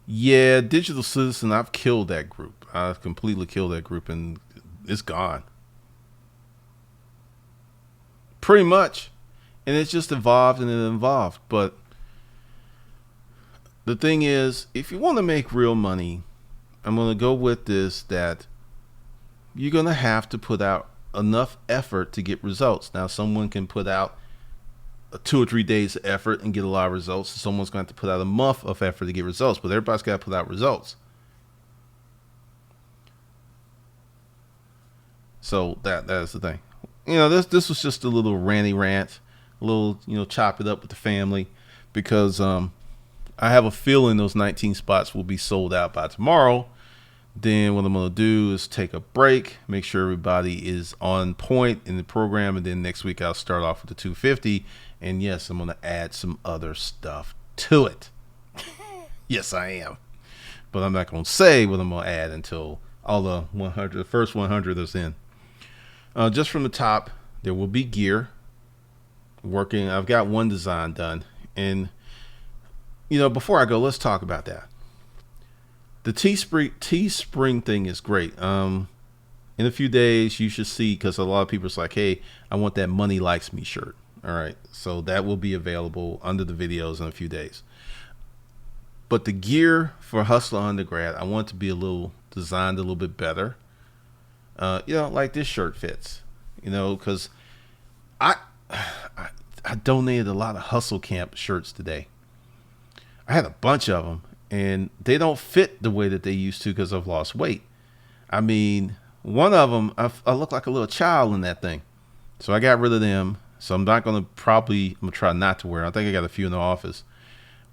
Yeah, digital citizen. I've killed that group. I've completely killed that group, and it's gone. Pretty much, and it's just evolved and it evolved. But the thing is, if you want to make real money, I'm going to go with this that you're going to have to put out enough effort to get results. Now, someone can put out 2 or 3 days of effort and get a lot of results. Someone's going to have to put out a month of effort to get results, but everybody's got to put out results. So that's the thing. This was just a little ranty rant, a little chop it up with the family, because I have a feeling those 19 spots will be sold out by tomorrow. Then what I'm going to do is take a break, make sure everybody is on point in the program, and then next week I'll start off with the 250. And yes, I'm going to add some other stuff to it. Yes, I am. But I'm not going to say what I'm going to add until all the first 100 is in. Just from the top, there will be gear. I've got one design done. And, before I go, let's talk about that. The Teespring thing is great. In a few days, you should see, because a lot of people are like, hey, I want that Money Likes Me shirt. All right. So that will be available under the videos in a few days. But the gear for Hustler Undergrad, I want to be designed a little bit better. Like this shirt fits, because I donated a lot of Hustle Camp shirts today. I had a bunch of them, and they don't fit the way that they used to because I've lost weight. I mean, one of them, I look like a little child in that thing. So I got rid of them. So I'm going to try not to wear them. I think I got a few in the office.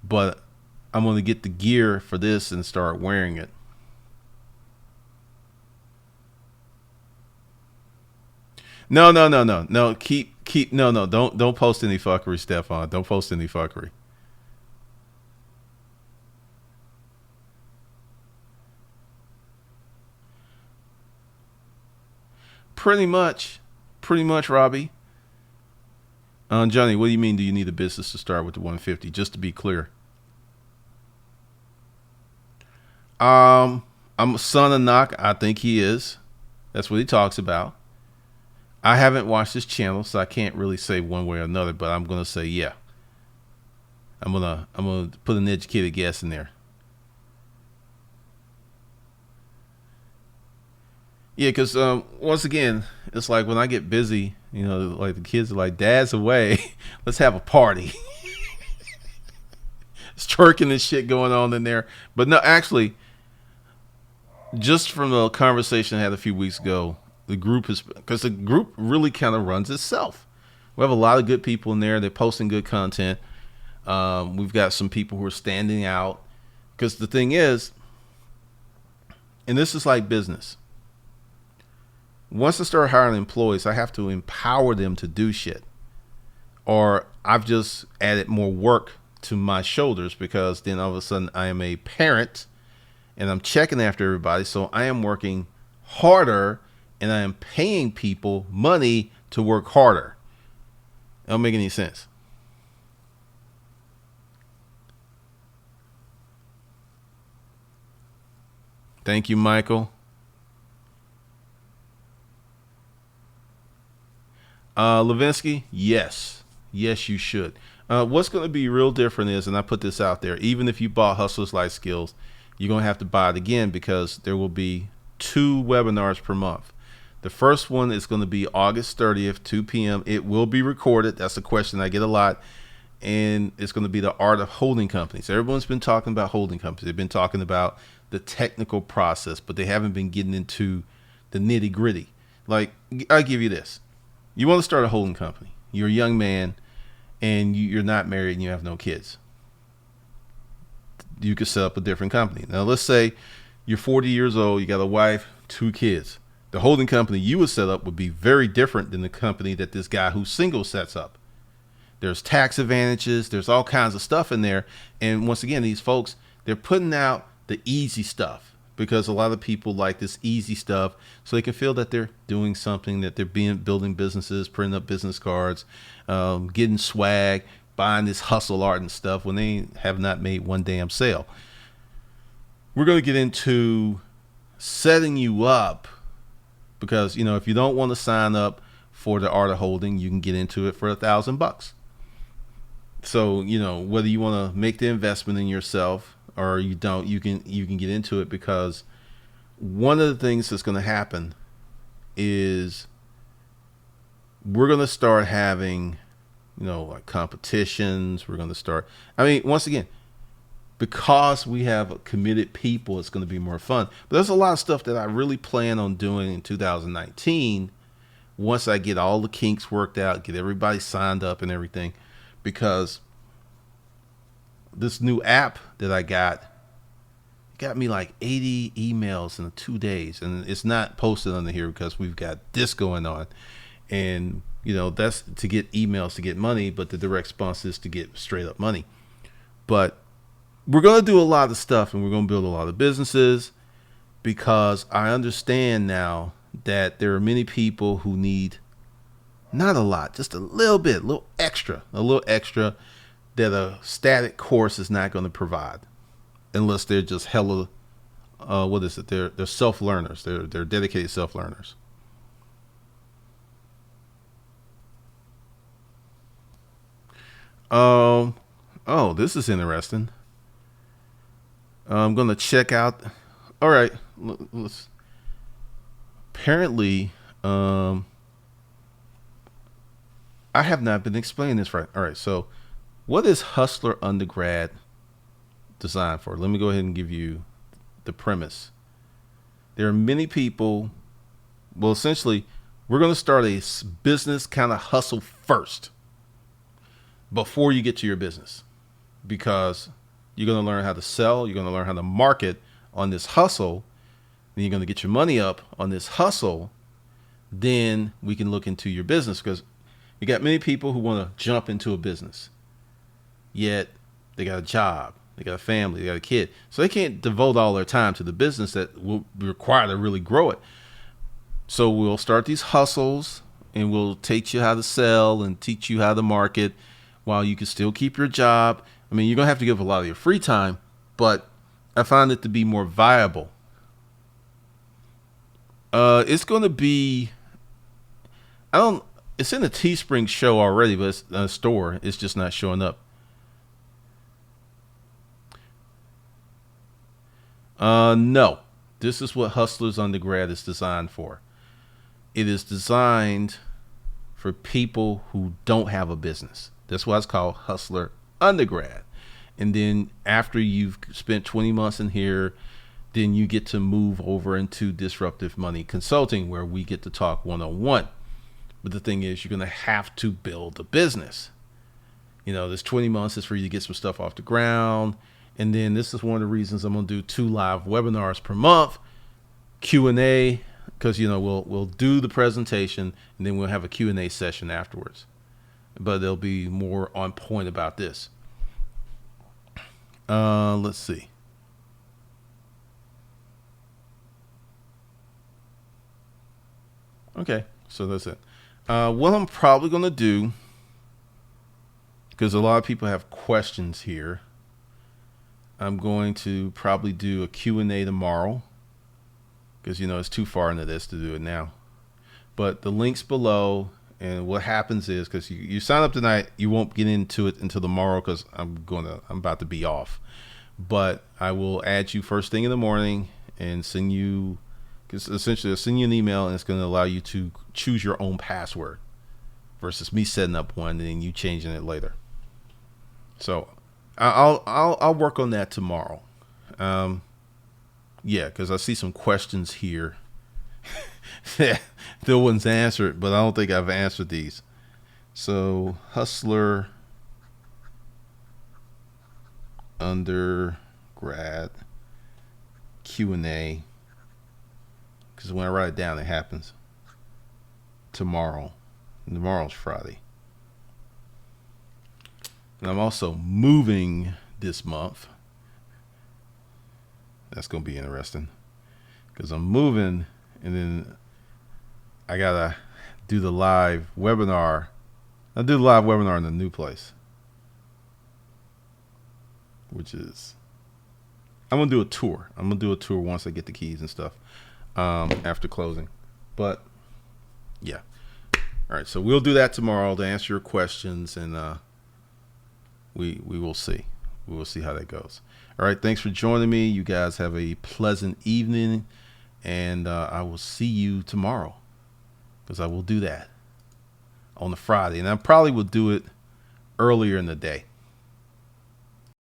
But I'm going to get the gear for this and start wearing it. No. Don't post any fuckery, Stefan. Don't post any fuckery. Pretty much, Robbie. Johnny, what do you mean? Do you need a business to start with the 150? Just to be clear. I'm a son of Knock. I think he is. That's what he talks about. I haven't watched his channel, so I can't really say one way or another, but I'm gonna say yeah. I'm gonna put an educated guess in there. Yeah, because once again, it's like when I get busy, like the kids are like, "Dad's away, let's have a party." It's twerking and shit going on in there. But no, actually, just from the conversation I had a few weeks ago, the group because the group really kind of runs itself. We have a lot of good people in there. They're posting good content. We've got some people who are standing out. Because the thing is, and this is like business. Once I start hiring employees, I have to empower them to do shit. Or I've just added more work to my shoulders because then all of a sudden I am a parent and I'm checking after everybody. So I am working harder and I am paying people money to work harder. That don't make any sense. Thank you, Michael. Levinsky, yes. Yes, you should. What's going to be real different is, and I put this out there, even if you bought Hustlers Life Skills, you're going to have to buy it again because there will be 2 webinars per month. The first one is going to be August 30th, 2 p.m. It will be recorded. That's a question I get a lot. And it's going to be the art of holding companies. Everyone's been talking about holding companies. They've been talking about the technical process, but they haven't been getting into the nitty gritty. Like, I'll give you this. You want to start a holding company. You're a young man and you're not married and you have no kids. You could set up a different company. Now, let's say you're 40 years old, you got a wife, 2 kids. The holding company you would set up would be very different than the company that this guy who's single sets up. There's tax advantages. There's all kinds of stuff in there. And once again, these folks, they're putting out the easy stuff because a lot of people like this easy stuff so they can feel that they're doing something, that they're building businesses, printing up business cards, getting swag, buying this hustle art and stuff when they have not made one damn sale. We're going to get into setting you up because, if you don't want to sign up for the art of holding, you can get into it for $1,000. So, whether you want to make the investment in yourself or you don't, you can get into it because one of the things that's going to happen is we're going to start having, like competitions. We're going to start, once again, because we have committed people, it's going to be more fun. But there's a lot of stuff that I really plan on doing in 2019 once I get all the kinks worked out, get everybody signed up and everything, because this new app that I got me like 80 emails in 2 days, and it's not posted under here because we've got this going on. And that's to get emails to get money, but the direct response is to get straight up money. But we're going to do a lot of stuff and we're going to build a lot of businesses because I understand now that there are many people who need not a lot, just a little bit, a little extra that a static course is not going to provide unless they're just hella, they're self-learners. They're dedicated self-learners. Oh, this is interesting. I'm going to check out. All right. Let's, apparently, I have not been explaining this right. All right. So what is Hustler Undergrad designed for? Let me go ahead and give you the premise. There are many people. Well, essentially, we're going to start a business kind of hustle first before you get to your business, because you're going to learn how to sell. You're going to learn how to market on this hustle. Then you're going to get your money up on this hustle. Then we can look into your business, because you got many people who want to jump into a business, yet they got a job, they got a family, they got a kid. So they can't devote all their time to the business that will be required to really grow it. So we'll start these hustles and we'll teach you how to sell and teach you how to market while you can still keep your job. You're going to have to give a lot of your free time, but I find it to be more viable. It's going to be, it's in the Teespring show already, but it's in a store. It's just not showing up. No, this is what Hustlers Undergrad is designed for. It is designed for people who don't have a business. That's why it's called Hustler Undergrad. And then after you've spent 20 months in here, then you get to move over into Disruptive Money Consulting, where we get to talk one-on-one. But the thing is, you're going to have to build a business. This 20 months is for you to get some stuff off the ground. And then this is one of the reasons I'm going to do 2 live webinars per month, Q&A, because we'll do the presentation and then we'll have a Q&A session afterwards. But they'll be more on point about this. Let's see. Okay, so that's it. What I'm probably going to do, because a lot of people have questions here, I'm going to probably do a Q&A tomorrow, because it's too far into this to do it now. But the links below, and what happens is, because you sign up tonight, you won't get into it until tomorrow, because I'm about to be off. But I will add you first thing in the morning and send you, because essentially I'll send you an email, and it's going to allow you to choose your own password versus me setting up one and then you changing it later. So I'll work on that tomorrow. Yeah, because I see some questions here that no one's answered, but I don't think I've answered these. So Hustler undergrad Q&A, because when I write it down, it happens tomorrow. Tomorrow's Friday. And I'm also moving this month. That's going to be interesting, because I'm moving and then I got to do the live webinar. I'll do the live webinar in the new place, which is, I'm going to do a tour. I'm going to do a tour once I get the keys and stuff after closing. But yeah. All right. So we'll do that tomorrow to answer your questions, and we will see. We will see how that goes. All right. Thanks for joining me. You guys have a pleasant evening, and I will see you tomorrow, because I will do that on the Friday, and I probably will do it earlier in the day.